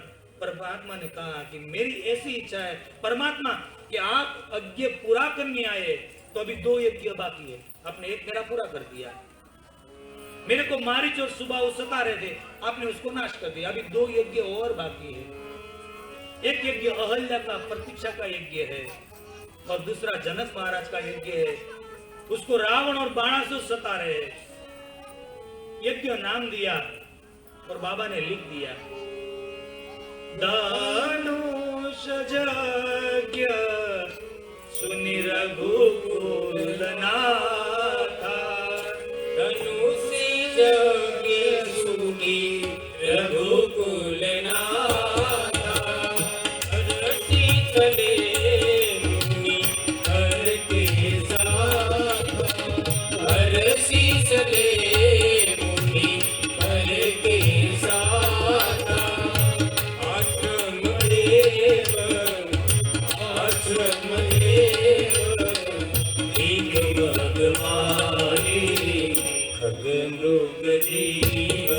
परमात्मा ने कहा कि मेरी ऐसी इच्छा है परमात्मा कि आप यज्ञ पूरा करने आए, तो अभी 2 यज्ञ बाकी है, आपने एक मेरा पूरा कर दिया। मेरे को मारिच और सुबह सता रहे थे, आपने उसको नाश कर दिया, अभी 2 यज्ञ और बाकी है। एक यज्ञ अहल्या का प्रतीक्षा का यज्ञ है, और दूसरा जनक महाराज का यज्ञ है, उसको रावण और बाणासुर सता रहे हैं। यज्ञ नाम दिया और बाबा ने लिख दिया, धनुष यज्ञ सुनि रघुकुल नाथा, धनुष यज्ञ सुनि रघुकुल नाथा, रसी चले मुनि हर के साथ, रसी चले मुनि हर के साथ, आश्रम देव आश्रम देव दीन भगवानी, खग मृग जीव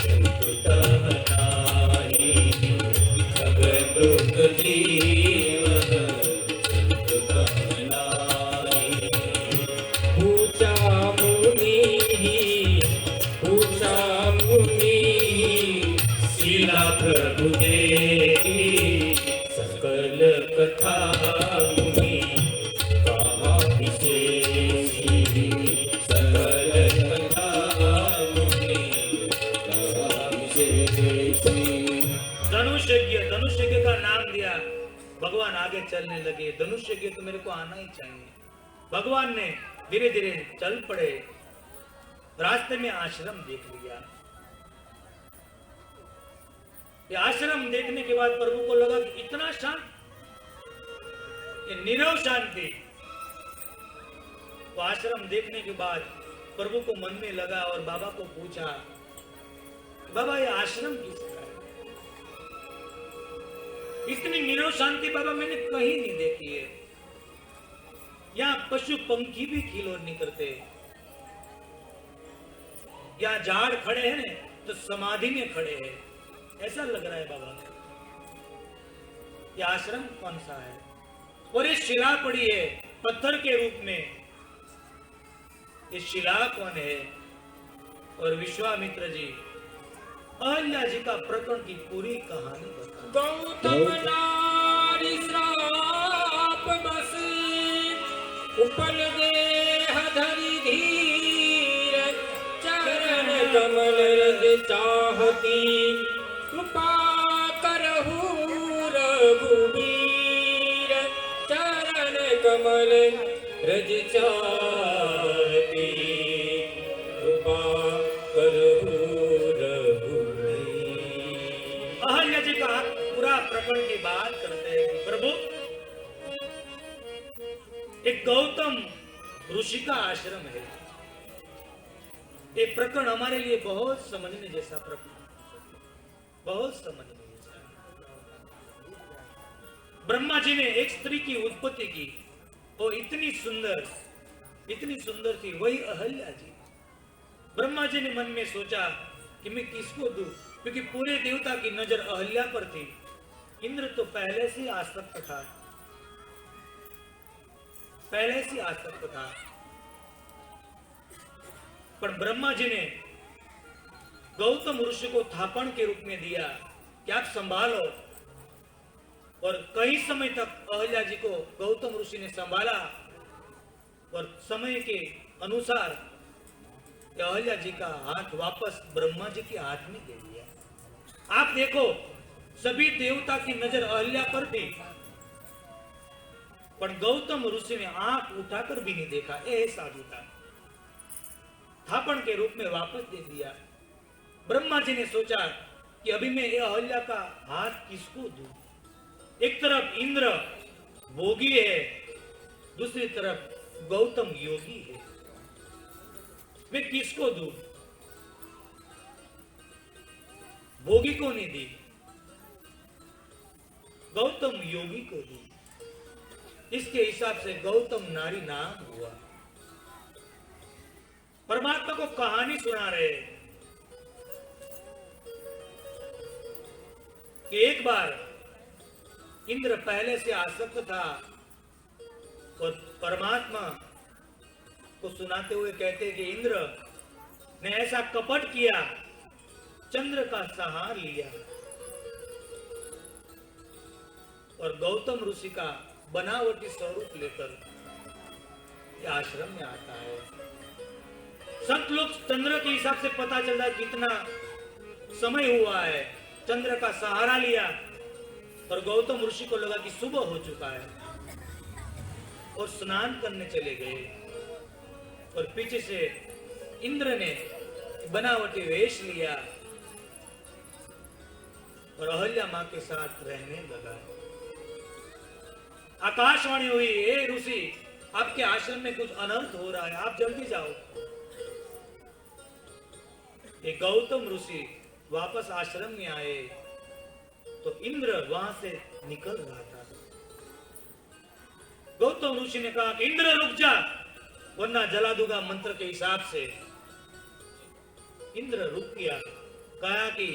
जंतु तहनाहि, खग मृग जीव जंतु तहनाहि। पूजा मुनि शीला प्रभु देवी, सकल कथा मुनि कहा विशेषी, सकल कथा मुनि कहा विशेषी। धनुष यज्ञ का नाम दिया। भगवान आगे चलने लगे, धनुष यज्ञ तो मेरे को आना ही चाहिए। भगवान ने धीरे धीरे चल पड़े, रास्ते में आश्रम देख लिया। ये आश्रम देखने के बाद प्रभु को लगा कि इतना शांत, ये नीरव शांति। तो आश्रम देखने के बाद प्रभु को मन में लगा और बाबा को पूछा, बाबा ये आश्रम किसका है? इतनी नीरव शांति बाबा मैंने कहीं नहीं देखी है। यहाँ पशु पंखी भी खिलौर नहीं करते, यहाँ झाड़ खड़े हैं ना तो समाधि में खड़े हैं, ऐसा लग रहा है बाबा। ये आश्रम कौन सा है? और ये शिला पड़ी है पत्थर के रूप में, ये शिला कौन है? और विश्वामित्र जी अहल्या जी का प्रकरण की पूरी कहानी बता। गौतम नारी श्राप बस, उपल देह धरि धीर, चरण कमल रज चाहती, कृपा करहु रघुबीर, चरण कमल रज चाहती कृपा करो रघुपति। अहल्या जी का पूरा प्रकरण की बात करते हैं कि प्रभु, एक गौतम ऋषि का आश्रम है। ये प्रकरण हमारे लिए बहुत समझने जैसा प्रकरण, बहुत समझने जैसा। ब्रह्मा जी ने एक स्त्री की उत्पत्ति की, वो इतनी सुंदर थी, वही अहल्या जी। ब्रह्मा जी ने मन में सोचा कि मैं किसको दूं, क्योंकि पूरे देवता की नजर अहल्या पर थी। इंद्र तो पहले से आसक्त था, पर ब्रह्मा जी ने गौतम ऋषि को थापन के रूप में दिया कि आप संभालो। और कई समय तक अहल्या जी को गौतम ऋषि ने संभाला और समय के अनुसार अहल्या जी का हाथ वापस ब्रह्मा जी के हाथ में दे दिया। आप देखो, सभी देवता की नजर अहल्या पर थी, पर गौतम ऋषि ने आंख उठाकर भी नहीं देखा। ये साधु था, थापन के रूप में वापस दे दिया। ब्रह्मा जी ने सोचा कि अभी मैं ये अहल्या का हाथ किसको दूं। एक तरफ इंद्र भोगी है, दूसरी तरफ गौतम योगी है, मैं किसको दूं। भोगी को नहीं दी, गौतम योगी को दी। इसके हिसाब से गौतम नारी नाम हुआ। परमात्मा को कहानी सुना रहे कि एक बार इंद्र पहले से आसक्त था और परमात्मा को सुनाते हुए कहते कि इंद्र ने ऐसा कपट किया, चंद्र का सहार लिया और गौतम ऋषि का बनावटी स्वरूप लेकर यह आश्रम में आता है। संत लोग चंद्र के हिसाब से पता चलता है कितना समय हुआ है। चंद्र का सहारा लिया और गौतम ऋषि को लगा कि सुबह हो चुका है और स्नान करने चले गए। और पीछे से इंद्र ने बनावटी वेश लिया और अहल्या मां के साथ रहने लगा। आकाशवाणी हुई, ए ऋषि, आपके आश्रम में कुछ अनर्थ हो रहा है, आप जल्दी जाओ। ये गौतम ऋषि वापस आश्रम में आए तो इंद्र वहां से निकल रहा था। गौतम ऋषि ने कहा कि इंद्र रुक जा, वरना जला दूंगा मंत्र के हिसाब से। इंद्र रुक गया, कहा कि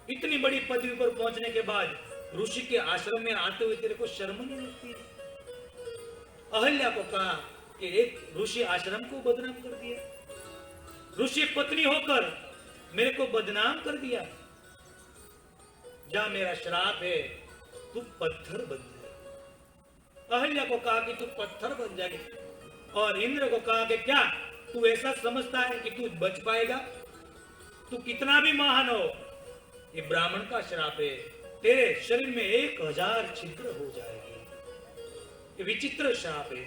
इतनी बड़ी पदवी पर पहुंचने के बाद ऋषि के आश्रम में आते हुए तेरे को शर्म नहीं लगती? अहल्या को कहा कि एक ऋषि आश्रम को बदनाम कर दिया, ऋषि पत्नी होकर मेरे को बदनाम कर दिया। जा, मेरा श्राप है, तू पत्थर बन जाए। अहल्या को कहा कि तू पत्थर बन जाएगी और इंद्र को कहा कि क्या तू ऐसा समझता है कि तू बच पाएगा? तू कितना भी महान हो, ये ब्राह्मण का श्राप है, तेरे शरीर में 1000 छिद्र हो जाएगी। ये विचित्र श्राप है।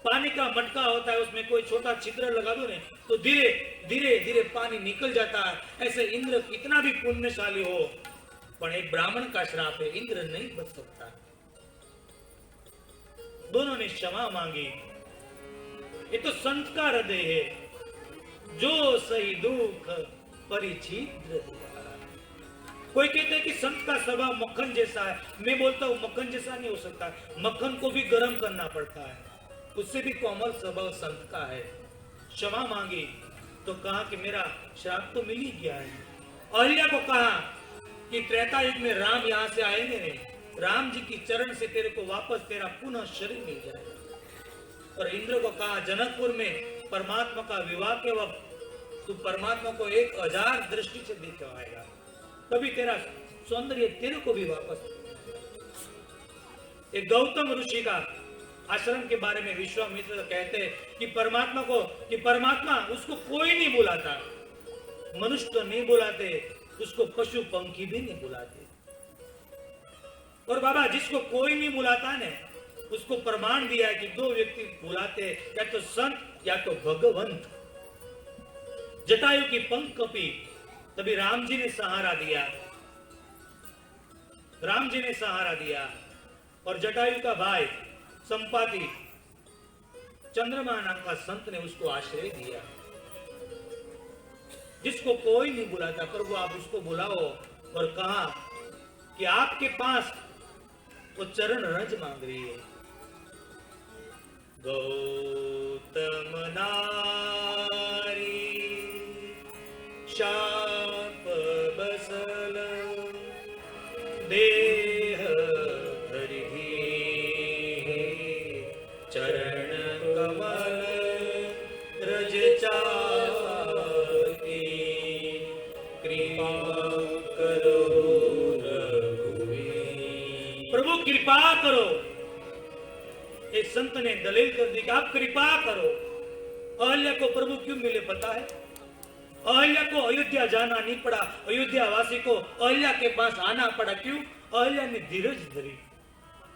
पानी का मटका होता है, उसमें कोई छोटा छिद्र लगा दो नहीं तो धीरे धीरे धीरे पानी निकल जाता है। ऐसे इंद्र कितना भी पुण्यशाली हो, पर एक ब्राह्मण का श्राप है, इंद्र नहीं बच सकता। दोनों ने क्षमा मांगी। ये तो संत का हृदय है, जो सही दुख परिचिद्र। कोई कहते हैं कि संत का स्वभाव मक्खन जैसा है, मैं बोलता हूं मक्खन जैसा नहीं हो सकता, मक्खन को भी गर्म करना पड़ता है, उससे भी कोमल स्वभाव संत का है। क्षमा मांगी तो कहा कि मेरा श्राप तो मिल ही गया है। अहल्या को कहा कि त्रेता युग में राम यहां से आएंगे नहीं, राम जी की चरण से तेरे को वापस तेरा पुनः शरीर मिल जाएगा। और इंद्र को कहा जनकपुर में परमात्मा का विवाह के वक्त तू परमात्मा को 1000 दृष्टि से दिखवाएगा, तभी तेरा सौंदर्य तेरे को भी वापस। एक गौतम ऋषि का आश्रम के बारे में विश्वामित्र कहते हैं कि परमात्मा उसको कोई नहीं बुलाता, मनुष्य तो नहीं बुलाते, उसको पशु पंखी भी नहीं बुलाते। और बाबा जिसको कोई नहीं बुलाता ने, उसको प्रमाण दिया है कि दो व्यक्ति बुलाते हैं, या तो संत या तो भगवंत। जटायु की पंख कपी, तभी राम जी ने सहारा दिया, राम जी ने सहारा दिया। और जटायु का भाई संपाति चंद्रमा नाम का संत ने उसको आश्रय दिया। जिसको कोई नहीं बुलाता, प्रभु आप उसको बुलाओ, और कहा कि आपके पास वो चरण रज मांग रही है। गौतम नारी शाप बसल देह धरि चरण कमल रज चाहती, कृपा करो रघुवीर। प्रभु कृपा करो। एक संत ने दलील कर दी कि आप कृपा करो। अहल्या को प्रभु क्यों मिले पता है? अहल्या को अयोध्या जाना नहीं पड़ा, अयोध्या वासी को अहल्या के पास आना पड़ा। क्यों? अहल्या ने धीरज धरी।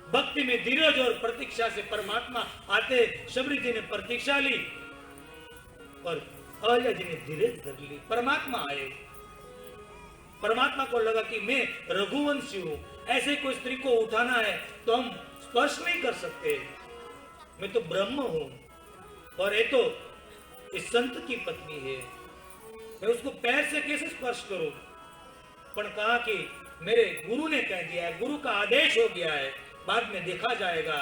भक्ति में धीरज और प्रतीक्षा से परमात्मा आते। शबरी जी ने प्रतीक्षा ली और अहल्या जी ने धीरज धर ली। परमात्मा आए। परमात्मा को लगा कि मैं रघुवंशी हूं, ऐसे कोई स्त्री को उठाना है तो हम स्पर्श नहीं कर सकते, मैं तो ब्रह्म हूं, और ये तो इस संत की पत्नी है, मैं उसको पैर से कैसे स्पर्श करूं? पर कहा कि मेरे गुरु ने कह दिया है, गुरु का आदेश हो गया है, बाद में देखा जाएगा।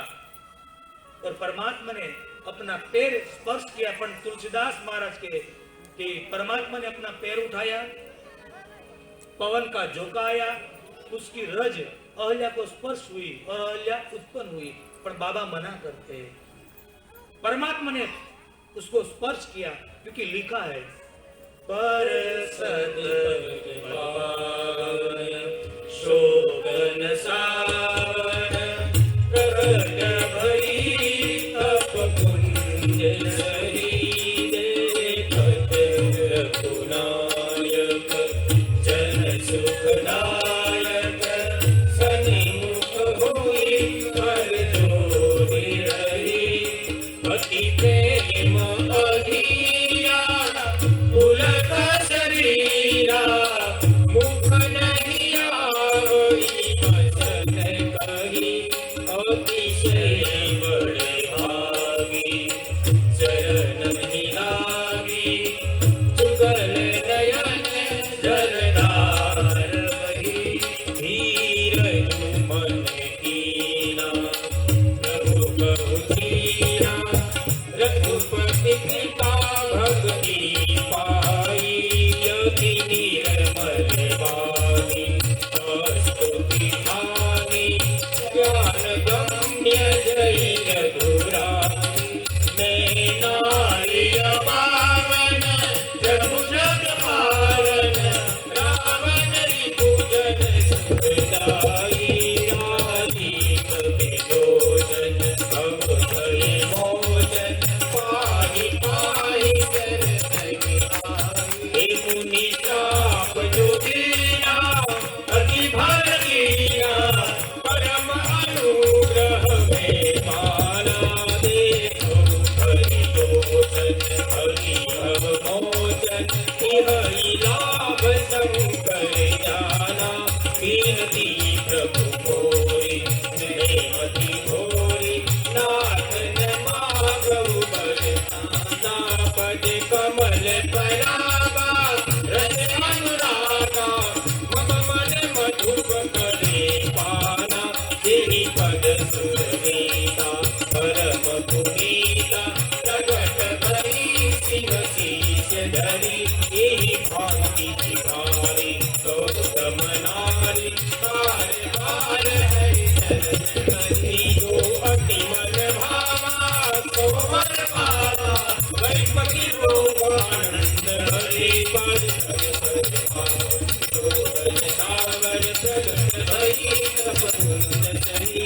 और परमात्मा ने अपना पैर स्पर्श किया। पर तुलसीदास महाराज के कि परमात्मा ने अपना पैर उठाया, पवन का झोंका आया, उसकी रज अहल्या को स्पर्श हुई और अहल्या उत्पन्न हुई। पर बाबा मना करते हैं। परमात्मा ने उसको स्पर्श किया, क्योंकि लिखा है पर सद शोकन सावन प्रकट भई तप कुंज सही देखत रघुनायक जन सुखदायक सन्मुख होई कर जोड़ी रही अति प्रेम अधीरा पुलक शरीरा मुख नहीं आवई बसन कही अतिशय बड़े भागी शरण नहीं लागी जुगल नयन जलधार वही धीरज मन कीना प्रभु बहु दीना रघुपति कृपा भक्ति पाई यति निर्मल वाणी स्तुति ठानी ज्ञान गम्य जय रघुराई मैं नारी पावन प्रभु जग पालन रावण पूजन सुखदाई राजीव विलोचन अब भय मोचन पाहि पाहि हे मुनि श्राप जो दीना अति भर कीना परम अनुग्रह में माना देखो हरि लोचन हरि भव मोचन हरि लाभ शंकर जाना कीर्ति प्रभु मोरी श्रीमती घोरी नाथ न माधव बरसाना पद कमल परागा रस अनुरागा मम मन मधुप करे पाना तेरी पद सुरनीता परम पुनीता प्रगट भई सिंह शीश धरी यही भांति जिहारी गौतम नारी बार बार हरि चरण हरि जो अति मन भावा सो मन पावा वैपति रोग आनंद हरि पर सावर प्रगट भई सब कुंज सही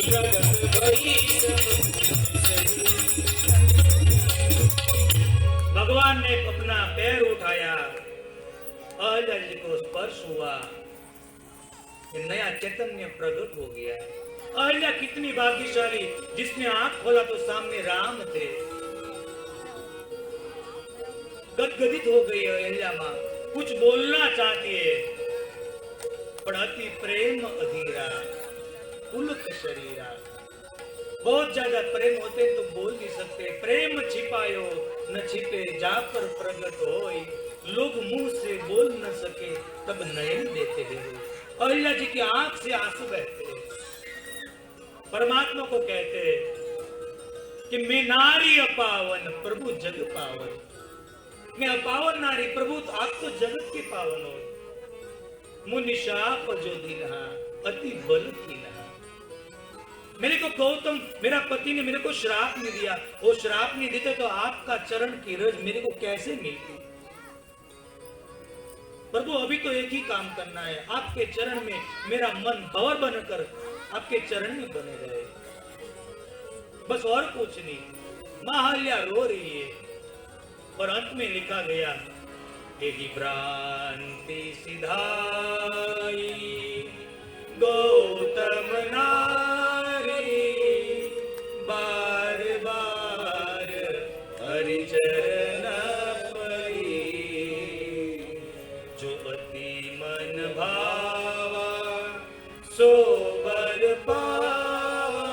प्रगट भई सब कुंज सही। भगवान ने अपना पैर उठाया, अहल्या जी को स्पर्श हुआ, नया चैतन्य प्रकट हो गया। अहिल्या कितनी भाग्यशाली, जिसने आंख खोला तो सामने राम थे। गदगदित हो गई अहिल्या मां, कुछ बोलना चाहती है, पर अति प्रेम अधीरा, पुलक शरीरा। बहुत ज्यादा प्रेम होते तो बोल नहीं सकते। प्रेम छिपायो न छिपे, जा पर प्रगट होई, लोग मुंह से बोल न सके तब नयन देते हैं। अहिल्या जी की आंख से आंसू बहते हैं। परमात्मा को कहते हैं कि मैं नारी अपावन, प्रभु जग पावन। मैं अपावन नारी, प्रभु तो आप तो जगत के पावन हो। मुनि शाप जो दीना, अति बल कीना। मेरे को गौतम, मेरा पति ने मेरे को श्राप नहीं दिया, वो श्राप नहीं देते तो आपका चरण की रज मेरे को कैसे मिलती। प्रभु अभी तो एक ही काम करना है, आपके चरण में मेरा मन भंवर बनकर आपके चरण में बने रहे, बस और कुछ नहीं। मां अहिल्या रो रही है और अंत में लिखा गया, यही भ्रांति सिधाई गौतम नारी, बार बार हरि चरण परी, जो अति मन भावा सो बर पावा,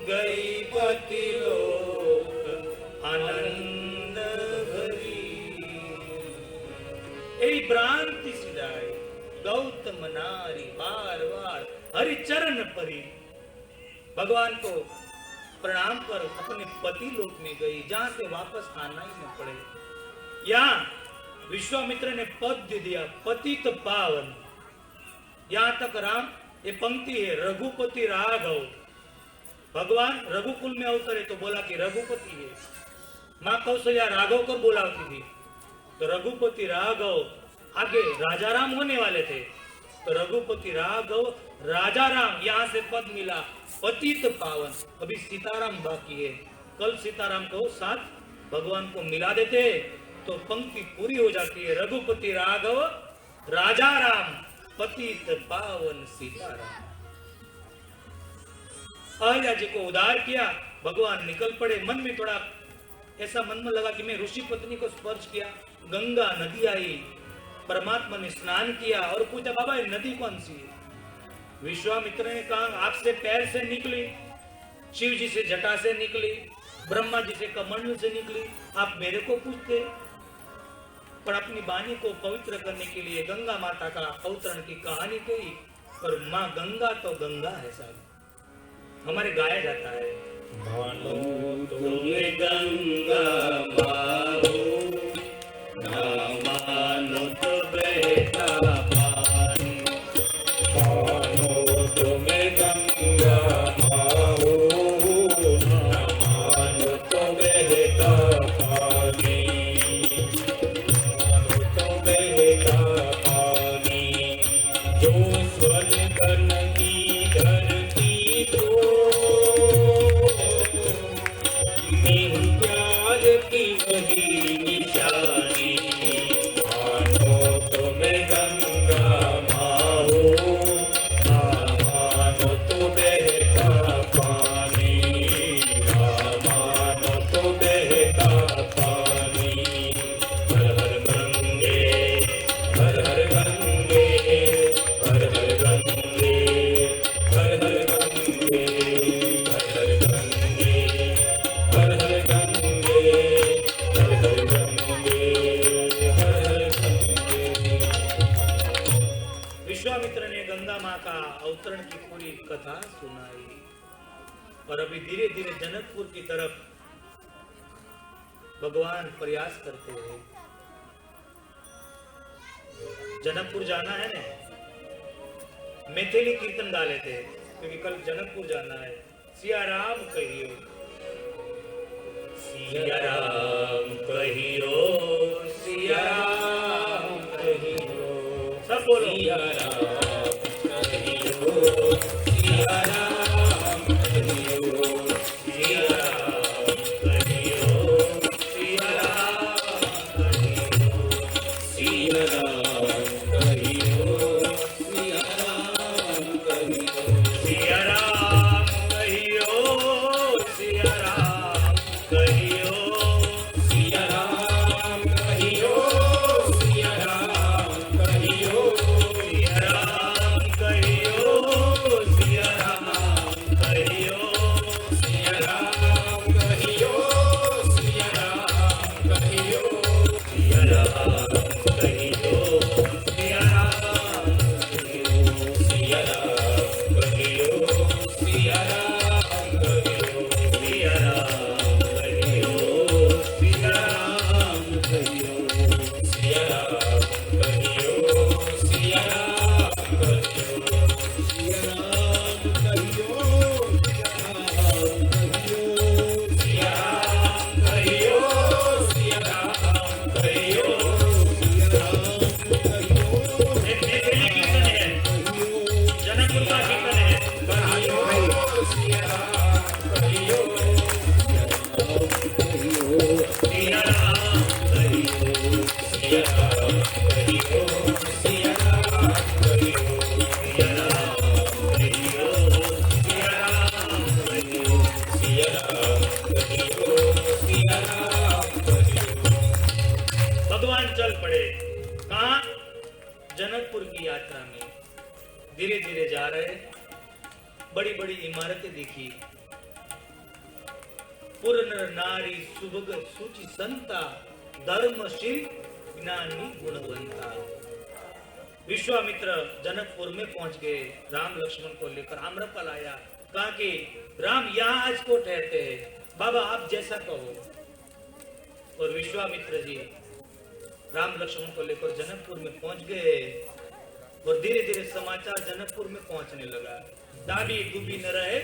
गई पति लोक आनंद भरी। यही भ्रांति सिधाई गौतम नारी, बार बार हरि चरण परी। भगवान को प्रणाम कर अपने पति लोक में गई, जहां से वापस आना ही न पड़े। यहां विश्वामित्र ने पद दे दिया, पतित पावन। यहां तक राम, ये पंक्ति है, रघुपति राघव। भगवान रघुकुल में अवतरे तो बोला कि रघुपति है। मां कौशल्या राघव को बोलाती थी, तो रघुपति राघव। आगे राजा राम होने वाले थे, तो रघुपति राघव राजा राम, यहां से पद मिला पतित पावन। अभी सीताराम बाकी है, कल सीताराम को साथ भगवान को मिला देते तो पंक्ति पूरी हो जाती है। रघुपति राघव राजा राम, पतित पावन सीताराम। अहिल्या जी को उद्धार किया, भगवान निकल पड़े। मन में थोड़ा ऐसा मन में लगा कि मैं ऋषि पत्नी को स्पर्श किया, गंगा नदी आई, परमात्मा ने स्नान किया और पूछा, बाबा ये नदी कौन सी है? विश्वामित्र ने कहा, आपसे पैर से निकली, शिव जी से जटा से निकली, ब्रह्मा जी से कमंडल से निकली, आप मेरे को पूछते। पर अपनी वाणी को पवित्र करने के लिए गंगा माता का अवतरण की कहानी कही। पर माँ गंगा तो गंगा है साहब, हमारे गाया जाता है, भानो तुम्हें गंगा माहो, ना मानो तो बहता पानी। भानो तुम्हें गंगा माहो, ना मानो तो बहता पानी। मानो तो बहता पानी, जो स्वर्ग की धरती को प्यार की वही निशानी। मानो तुम्हें गंगा माहो, मानो तो बहता पानी। मानो तो बहता पानी। हर हर गंगे, हर हर गंगे, हर हर गंगे, हर हर गंगे, हर हर गंगे, हर हर गंगे, हर हर गंगे, हर हर गंगे। विश्वामित्र ने गंगा माँ का अवतरण की पूरी कथा सुनाई। और अभी धीरे धीरे जनकपुर की तरफ भगवान प्रयास करते हैं। जनकपुर जाना है ना, मैथिली कीर्तन गा लेते हैं, क्योंकि कल जनकपुर जाना है। सिया राम कहियो, सिया राम कहियो, सिया राम कहियो, सब बोलो सिया राम कहियो, सिया राम कहियो, सिया राम कहियो, सिया राम कहियो, सिया राम कहियो, सिया राम कहियो, सिया सिया राम कहियो सिया राम कहियो सिया राम कहियो सिया राम कहियो सिया राम कहियो सिया राम कहियो सिया राम कहियो सिया राम कहियो सिया राम सिया राम कहियो सिया राम कहियो सिया राम कहियो सिया राम कहियो सिया राम कहियो सिया राम कहियो सिया राम कहियो सिया राम कहियो सिया राम कहियो एक दिल्ली कीर्तन है, जनकपुर का कीर्तन है। कहियो सिया राम कहियो सिया राम कहियो सिया राम कहियो सिया राम कहियो सिया राम कहियो सिया राम कहियो सिया राम कहियो सिया राम कहियो भगवान चल पड़े। कहा? जनकपुर की यात्रा में धीरे धीरे जा रहे, बड़ी बड़ी इमारतें दिखी, पूर्ण नारी सुभग सूचि संता धर्मशील ज्ञानी गुणवंता। विश्वामित्र जनकपुर में पहुंच गए, राम लक्ष्मण को लेकर आम्रफल आया। कहा कि राम यहाँ आज को ठहरते हैं, बाबा आप जैसा कहो। और विश्वामित्र जी राम लक्ष्मण को लेकर जनकपुर में पहुंच गए और धीरे धीरे समाचार जनकपुर में पहुंचने लगा। दाबी दुबी न रहे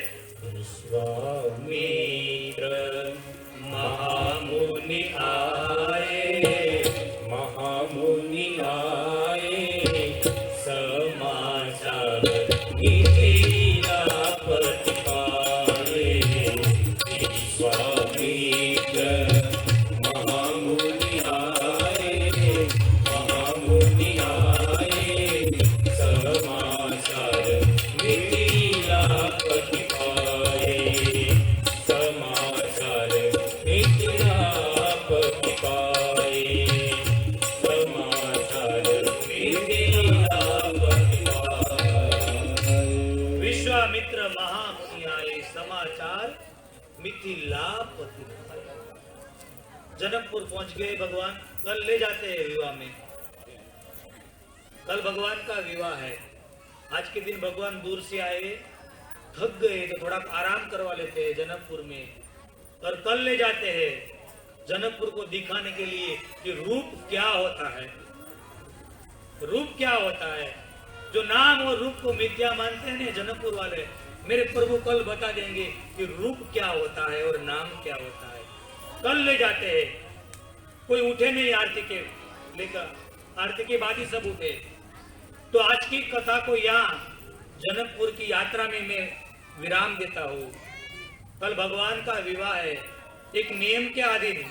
विश्वामित्र महामुनि आए, महामुनि आए समाचार मिथिला पति पाए विश्वामित्र महामुनि आए महामुनि आए समाचार मिथिला पति पाए समाचार मिथिला पति पाए समाचार मिथिला पति पाए विश्वामित्र महामुनि आए समाचार मिथिलापति पाए। जनकपुर पहुंच गए भगवान। कल ले जाते हैं विवाह में, कल भगवान का विवाह है। आज के दिन भगवान दूर से आए, थक गए तो थोड़ा आराम करवा लेते हैं जनकपुर में, और कल ले जाते हैं जनकपुर को दिखाने के लिए कि रूप क्या होता है। रूप क्या होता है? जो नाम और रूप को मिथ्या मानते हैं ना जनकपुर वाले, मेरे प्रभु कल बता देंगे कि रूप क्या होता है और नाम क्या होता है। कल ले जाते हैं। कोई उठे नहीं आरती के लेकर, आरती के बाद ही सब उठे। तो आज की कथा को यहाँ जनकपुर की यात्रा में मैं विराम देता हूँ। कल भगवान का विवाह है। एक नियम के अधीन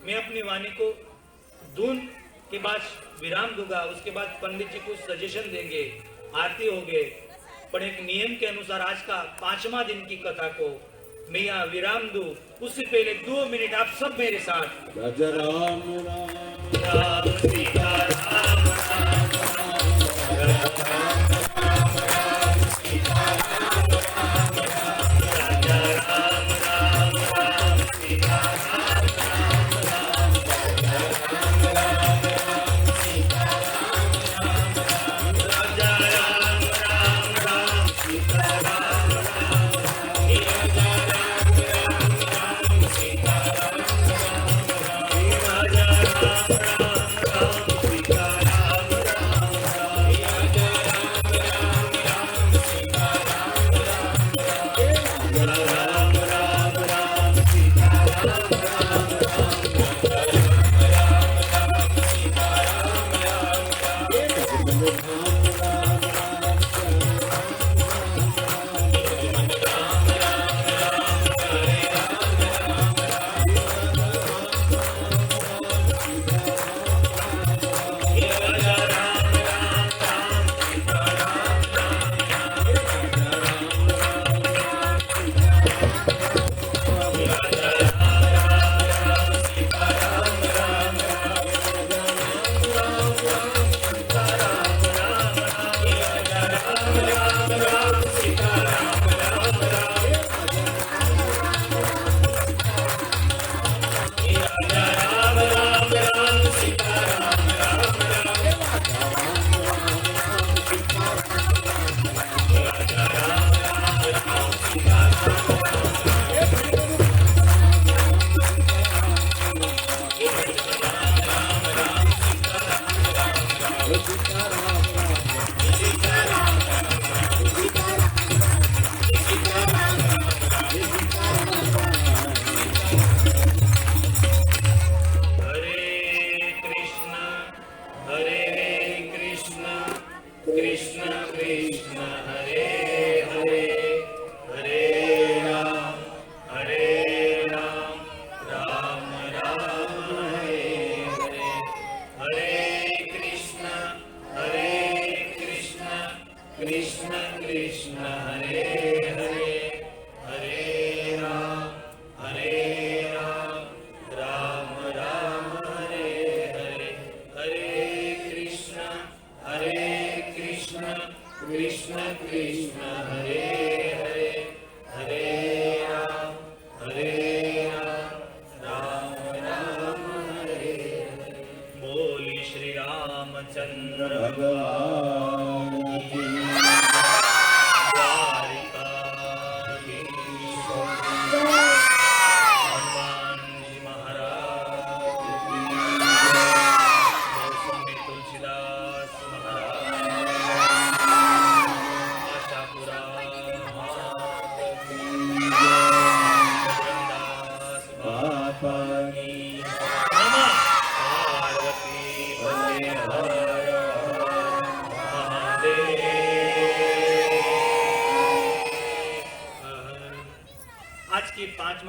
मैं अपनी वाणी को धुन के बाद विराम दूंगा, उसके बाद पंडित जी कुछ सजेशन देंगे, आरती होगे। पर एक नियम के अनुसार आज का 5वां दिन की कथा को मैं यहाँ विराम दूं, उससे पहले 2 मिनट आप सब मेरे साथ राजा राम राम राम सीता राम राम राजा राम राम राम सीता राम राम राम राजा राम राम राम सीता राम राम राजा राम राम राम सीता राम राम राम राम राम सीता राम राजा राम राम राम सीता राम राम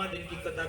दिन की कथा